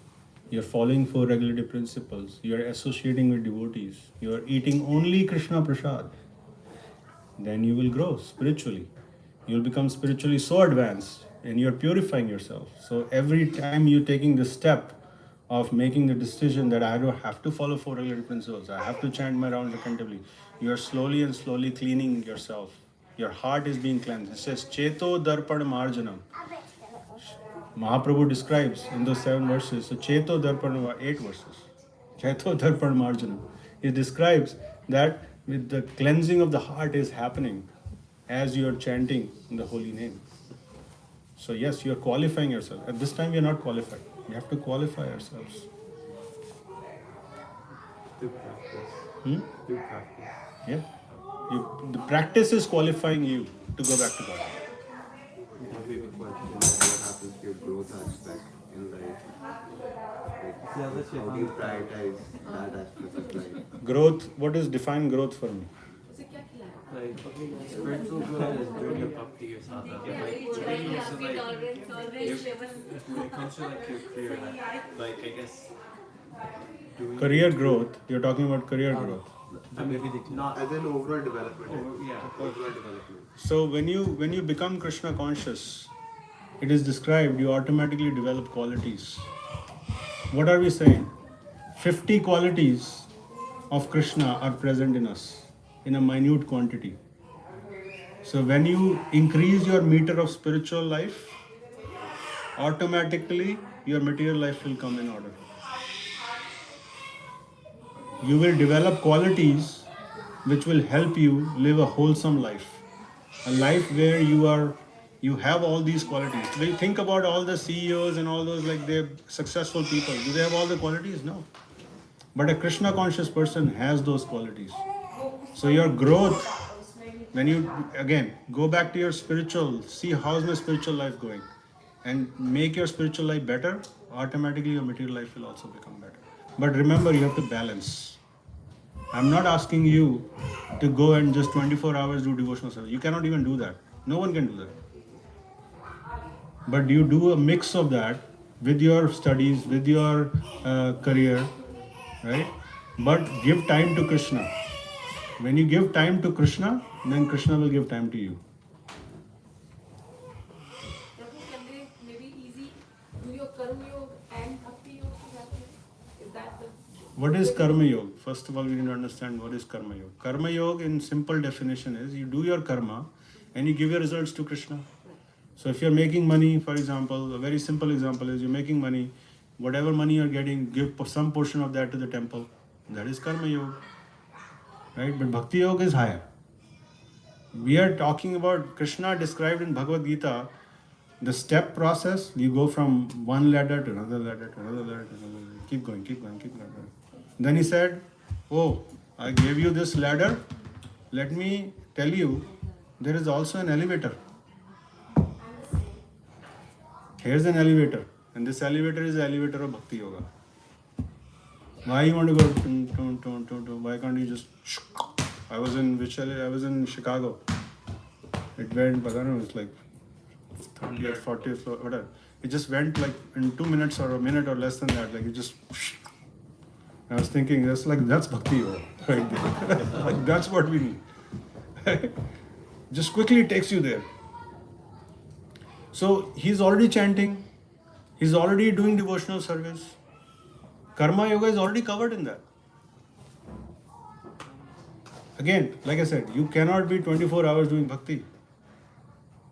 you're following 4 regulative principles, you're associating with devotees, you're eating only Krishna Prasad, then you will grow spiritually. You'll become spiritually so advanced and you're purifying yourself. So every time you're taking the step of making the decision that I don't have to follow 4 regulative principles, I have to chant my rounds attentively, you're slowly and slowly cleaning yourself. Your heart is being cleansed. It says, Cheto Darpan Marjanam. Mahaprabhu describes in those 7 verses, so Cheto Darpan, 8 verses. Cheto Darpan Marjanam. He describes that with the cleansing of the heart is happening as you are chanting the holy name. So yes, you are qualifying yourself. At this time, we are not qualified. We have to qualify ourselves. Through practice. Hmm? Through practice. Yeah. The practice is qualifying you to go back to God. Maybe a question, what happens to your growth aspect in life? Like, how do you prioritize that aspect of life? Growth, what is define growth for me? Like, spiritual growth is doing your bhakti or sadhana. Like, the way you also, like, when it comes to like your career, like I guess doing Career growth, you're talking about career growth. not As in overall development. overall development. So when you become Krishna conscious, it is described you automatically develop qualities. What are we saying? 50 qualities of Krishna are present in us in a minute quantity. So when you increase your meter of spiritual life, automatically your material life will come in order. You will develop qualities which will help you live a wholesome life. A life where you have all these qualities. Will think about all the CEOs and all those, like, they're successful people. Do they have all the qualities? No. But a Krishna conscious person has those qualities. So your growth, when you again go back to your spiritual, see how's my spiritual life going, and make your spiritual life better, automatically your material life will also become better. But remember, you have to balance. I'm not asking you to go and just 24 hours do devotional service. You cannot even do that. No one can do that. But you do a mix of that with your studies, with your career, right? But give time to Krishna. When you give time to Krishna, then Krishna will give time to you. Prabhu, can they maybe easy do your karma yoga and bhakti yoga together? Is that the What is Karma Yoga? First of all, we need to understand what is Karma Yoga. Karma Yoga, in simple definition, is you do your karma and you give your results to Krishna. So if you're making money, for example, a very simple example is you're making money, whatever money you're getting, give some portion of that to the temple. That is Karma Yoga. Right? But Bhakti Yoga is higher. We are talking about Krishna described in Bhagavad Gita, the step process. You go from one ladder to another ladder to another ladder to another ladder. Keep going, keep going, keep going. Then he said, oh, I gave you this ladder. Let me tell you, there is also an elevator. Here's an elevator. And this elevator is the elevator of Bhakti Yoga. Why you want to go? Why can't you just? I was in Chicago. It went, I don't know, it's like 30 or 40 or whatever. It just went like in 2 minutes or a minute or less than that. Like it just. I was thinking, that's Bhakti Yoga right there. Like that's what we need. Just quickly takes you there. So he's already chanting. He's already doing devotional service. Karma Yoga is already covered in that. Again, like I said, you cannot be 24 hours doing bhakti.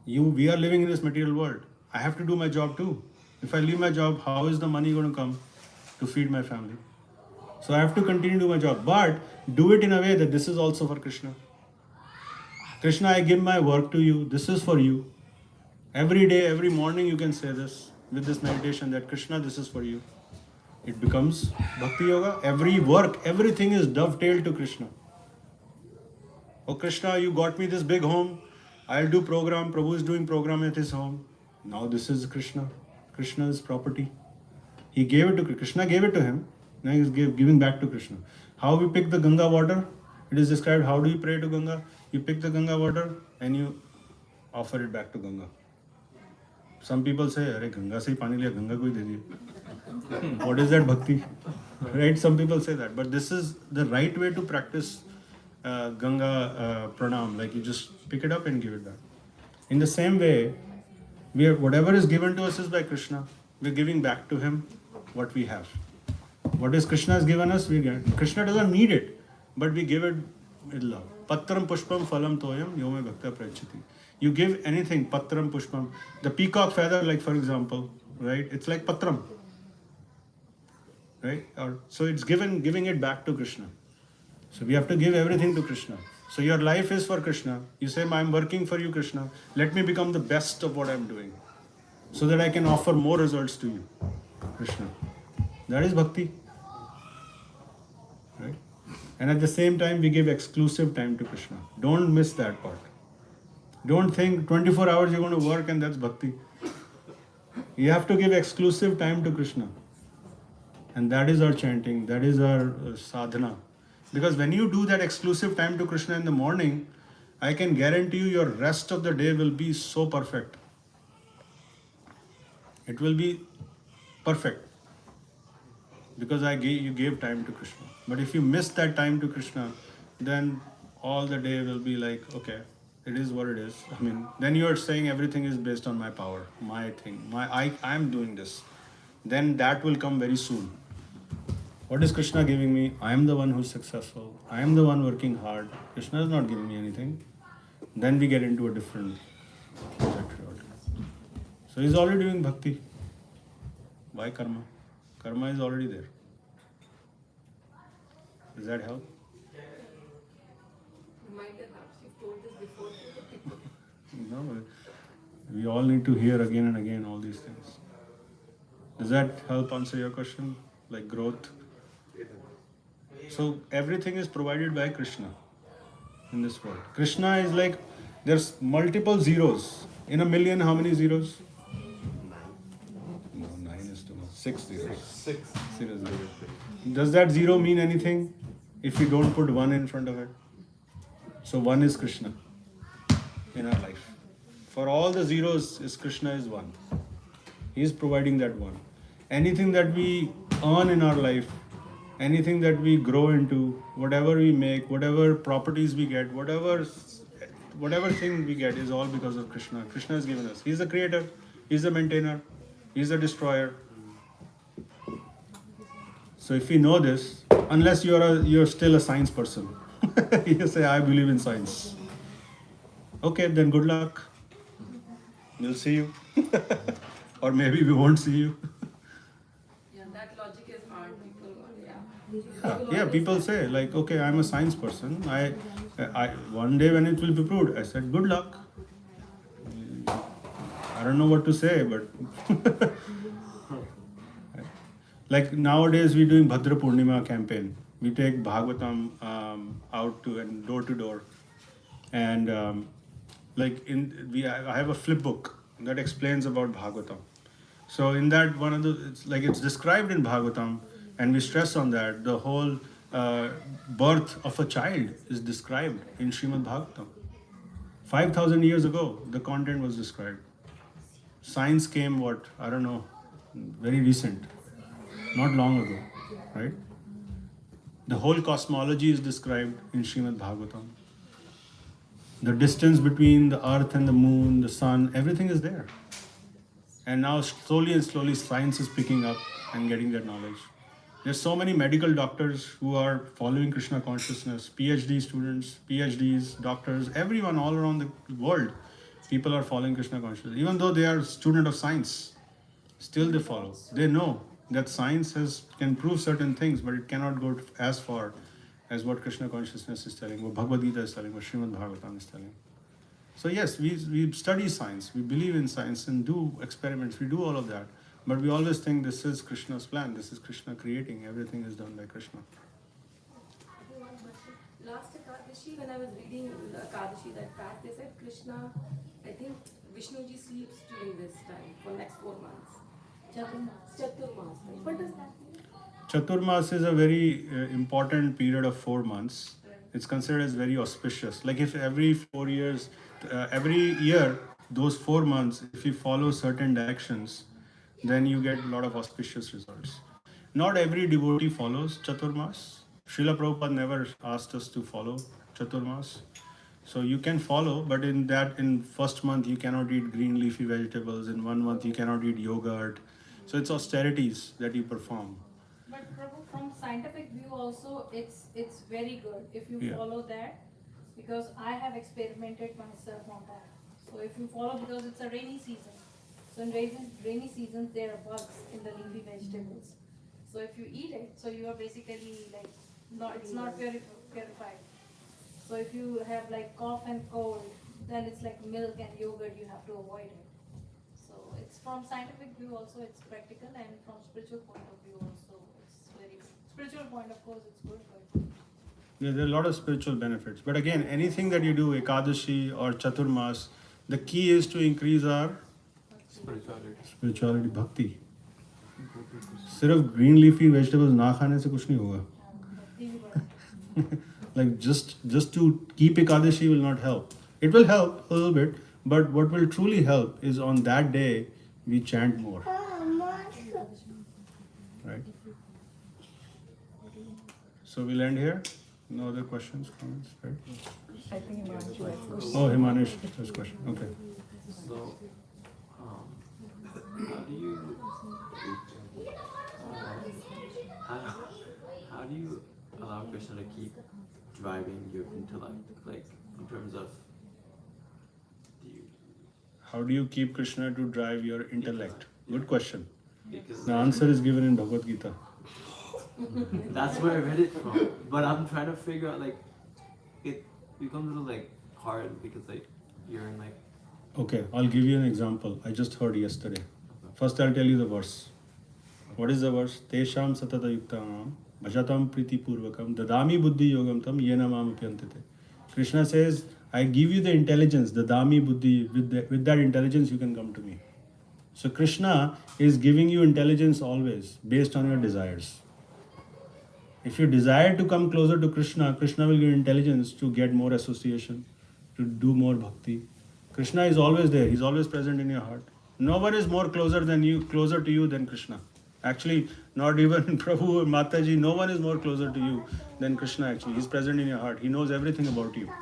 We are living in this material world. I have to do my job too. If I leave my job, how is the money going to come to feed my family? So I have to continue to do my job, but do it in a way that this is also for Krishna. Krishna, I give my work to you. This is for you. Every day, every morning you can say this with this meditation that Krishna, this is for you. It becomes Bhakti Yoga. Every work, everything is dovetailed to Krishna. Oh Krishna, you got me this big home. I'll do program. Prabhu is doing program at his home. Now this is Krishna. Krishna's property. He gave it to Krishna, gave it to him. Now he's giving back to Krishna. How we pick the Ganga water? It is described how do you pray to Ganga? You pick the Ganga water and you offer it back to Ganga. Some people say, "Arey Ganga se hi pani liya, Ganga ko hi de diya." What is that bhakti? Right? Some people say that, but this is the right way to practice Ganga pranam. Like you just pick it up and give it back. In the same way, whatever is given to us is by Krishna. We're giving back to him what we have. What is Krishna has given us, we get. Krishna doesn't need it, but we give it with love. Patram pushpam phalam toyam yome bhakta prachiti. You give anything, patram pushpam. The peacock feather, like for example, right? It's like patram, right? So it's giving it back to Krishna. So we have to give everything to Krishna. So your life is for Krishna. You say, I'm working for you, Krishna. Let me become the best of what I'm doing, so that I can offer more results to you, Krishna. That is bhakti. Right? And at the same time, we give exclusive time to Krishna. Don't miss that part. Don't think 24 hours you're going to work and that's bhakti. You have to give exclusive time to Krishna. And that is our chanting, that is our sadhana. Because when you do that exclusive time to Krishna in the morning, I can guarantee you your rest of the day will be so perfect. It will be perfect because you gave time to Krishna. But if you miss that time to Krishna, then all the day will be like, okay, it is what it is. I mean, then you are saying everything is based on my power, my thing, I'm doing this. Then that will come very soon. What is Krishna giving me? I am the one who's successful. I am the one working hard. Krishna is not giving me anything. Then we get into a different trajectory. So he's already doing bhakti. Why karma? Karma is already there. Does that help? Reminder perhaps you've told this before. No, we all need to hear again and again all these things. Does that help answer your question? Like growth? So everything is provided by Krishna in this world. Krishna is like, there's multiple zeros. In a million, how many zeros? No, 9 is too much. 6 zeros. 6 zeros. Does that zero mean anything if you don't put 1 in front of it? So 1 is Krishna in our life. For all the zeros, Krishna is 1. He is providing that 1. Anything that we earn in our life, anything that we grow into, whatever we make, whatever properties we get, whatever thing we get is all because of Krishna. Krishna has given us. He's the creator, he's the maintainer, he's the destroyer. So if we know this, unless you're still a science person, you say, I believe in science. Okay, then good luck. We'll see you. Or maybe we won't see you. Yeah, that logic is hard. People, Yeah, people say like, okay, I'm a science person. I one day when it will be proved, I said, good luck. I don't know what to say, but like nowadays we're doing Bhadra Purnima campaign. We take Bhagavatam out and door to door, and I have a flip book that explains about Bhagavatam. So in that it's described in Bhagavatam, and we stress on that. The whole birth of a child is described in Srimad Bhagavatam. 5,000 years ago, the content was described. Science came, I don't know, very recent, not long ago, right? The whole cosmology is described in Srimad Bhagavatam. The distance between the earth and the moon, the sun, everything is there. And now slowly and slowly science is picking up and getting that knowledge. There's so many medical doctors who are following Krishna consciousness, PhD students, PhDs, doctors, everyone all around the world, people are following Krishna consciousness. Even though they are student of science, still they follow. They know that science can prove certain things, but it cannot go as far as what Krishna consciousness is telling, what Bhagavad Gita is telling, what Srimad Bhagavatam is telling. So yes, we study science, we believe in science and do experiments, we do all of that. But we always think this is Krishna's plan, this is Krishna creating, everything is done by Krishna. Last Ekadashi, when I was reading the Ekadashi, that fact, they said Krishna, I think Vishnuji sleeps during this time for next 4 months. Chaturmas. What does that mean? Chaturmas is a very important period of 4 months. It's considered as very auspicious. Like if every 4 years, every year, those 4 months, if you follow certain directions, then you get a lot of auspicious results. Not every devotee follows Chaturmas. Srila Prabhupada never asked us to follow Chaturmas. So you can follow, but in first month you cannot eat green leafy vegetables. In 1 month you cannot eat yogurt. So it's austerities that you perform. But Prabhu, from scientific view also, it's very good if you Yeah. follow that, because I have experimented myself on that. So if you follow, because it's a rainy season, so in rainy seasons there are bugs in the leafy vegetables. So if you eat it, so you are basically like it's not purified. So if you have like cough and cold, then it's like milk and yogurt, you have to avoid it. So it's from scientific view also it's practical, and from spiritual point of view also it's very good. Spiritual point of course it's good, but Yeah, there are a lot of spiritual benefits. But again, anything that you do, Ekadashi or Chaturmas, the key is to increase our spirituality, bhakti. सिर्फ green leafy vegetables ना खाने से कुछ नहीं होगा. Like just to keep Ekadashi will not help. It will help a little bit, but what will truly help is on that day we chant more. Right? So we'll end here. No other questions, comments, right? I think Himanshu has questions. Oh, Himanish has a question. Okay. So, how do you how do you allow Krishna to keep driving your intellect, like in terms of do you How do you keep Krishna to drive your intellect? Good question. because The answer is given in Bhagavad Gita. that's where I read it from. But I'm trying to figure out like it becomes a little like hard because like you're in like Okay, I'll give you an example. I just heard yesterday. First, I'll tell you the verse. What is the verse? Tesham satata yuktanam bhajatam priti purvakam dadami buddhi yogam tam yena mam apyantite. Krishna says, I give you the intelligence, the dami buddhi. With that intelligence, you can come to me. So Krishna is giving you intelligence always based on your desires. If you desire to come closer to Krishna, Krishna will give intelligence to get more association, to do more bhakti. Krishna is always there. He's always present in your heart. No one is more closer to you than Krishna. Actually, not even Prabhu or Mataji, no one is more closer to you than Krishna actually. He's present in your heart. He knows everything about you.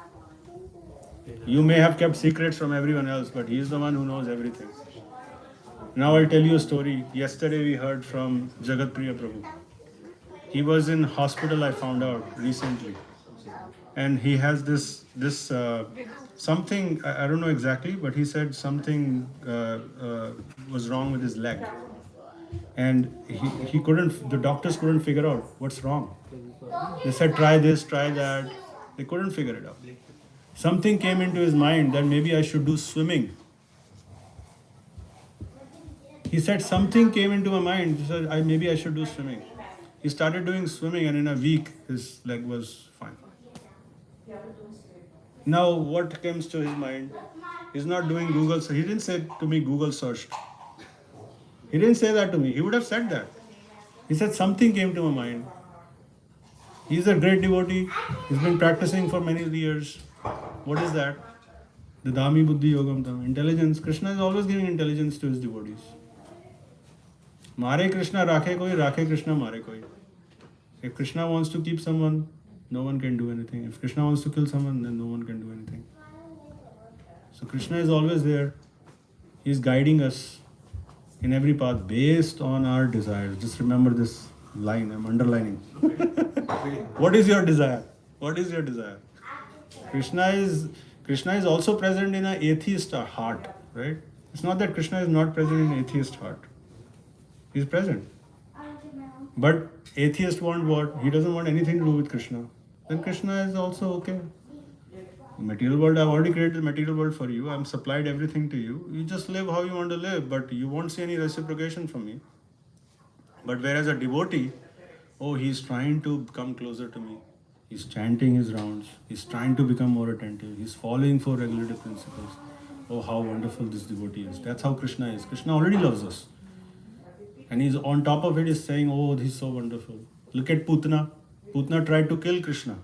You may have kept secrets from everyone else, but he is the one who knows everything. Now I'll tell you a story. Yesterday we heard from Jagat Priya Prabhu. He was in hospital, I found out recently. And he has this something, I don't know exactly, but he said something was wrong with his leg. And he couldn't, the doctors couldn't figure out what's wrong. They said, try this, try that. They couldn't figure it out. Something came into his mind that maybe I should do swimming. He said, something came into my mind. He said, maybe I should do swimming. He started doing swimming, and in a week, his leg was fine. Now, what comes to his mind? He's not doing Google. So he didn't say to me, Google searched. He didn't say that to me. He would have said that. He said, something came to my mind. He's a great devotee. He's been practicing for many years. What is that? The Dami Buddhi Yogam Tam. Intelligence. Krishna is always giving intelligence to his devotees. Mare Krishna rakhe koi, rakhe Krishna mare koi. If Krishna wants to keep someone, no one can do anything. If Krishna wants to kill someone, then no one can do anything. So Krishna is always there. He is guiding us in every path based on our desires. Just remember this line, I'm underlining. What is your desire? What is your desire? Krishna is also present in an atheist heart, right? It's not that Krishna is not present in an atheist heart. He is present. But atheist want what? He doesn't want anything to do with Krishna. Then Krishna is also okay. Material world, I've already created the material world for you. I'm supplied everything to you. You just live how you want to live, but you won't see any reciprocation from me. But whereas a devotee, oh, he's trying to come closer to me. He's chanting his rounds. He's trying to become more attentive. He's following four regulative principles. Oh, how wonderful this devotee is. That's how Krishna is. Krishna already loves us. And he's on top of it is saying, oh, he's so wonderful. Look at Putana. Putana tried to kill Krishna.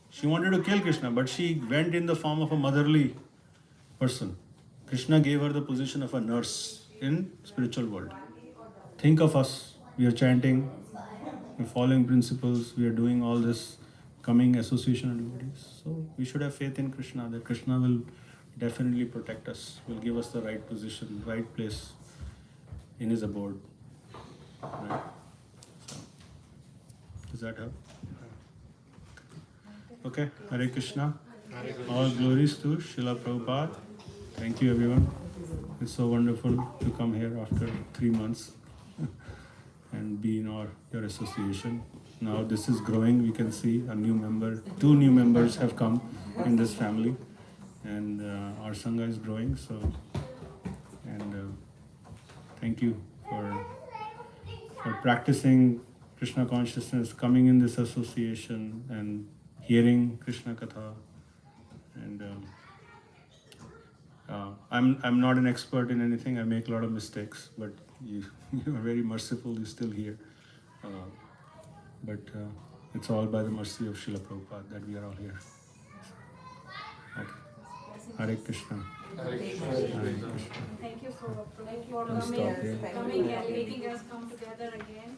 She wanted to kill Krishna, but she went in the form of a motherly person. Krishna gave her the position of a nurse in spiritual world. Think of us. We are chanting, we're following principles, we are doing all this, coming association of devotees. So we should have faith in Krishna, that Krishna will definitely protect us, will give us the right position, right place in his abode. Right? So, does that help? Okay, Hare Krishna. All glories to Srila Prabhupada. Thank you everyone. It's so wonderful to come here after 3 months and be in your association. Now this is growing. We can see a new member, 2 new members have come in this family, and our Sangha is growing. So, and thank you for practicing Krishna consciousness, coming in this association and hearing Krishna Katha. And I'm not an expert in anything. I make a lot of mistakes, but you are very merciful. You're still here. But It's all by the mercy of Srila Prabhupada that we are all here. Okay. Hare Krishna. Hare Krishna. Thank you for Don't coming, stop here. coming and making us come together again.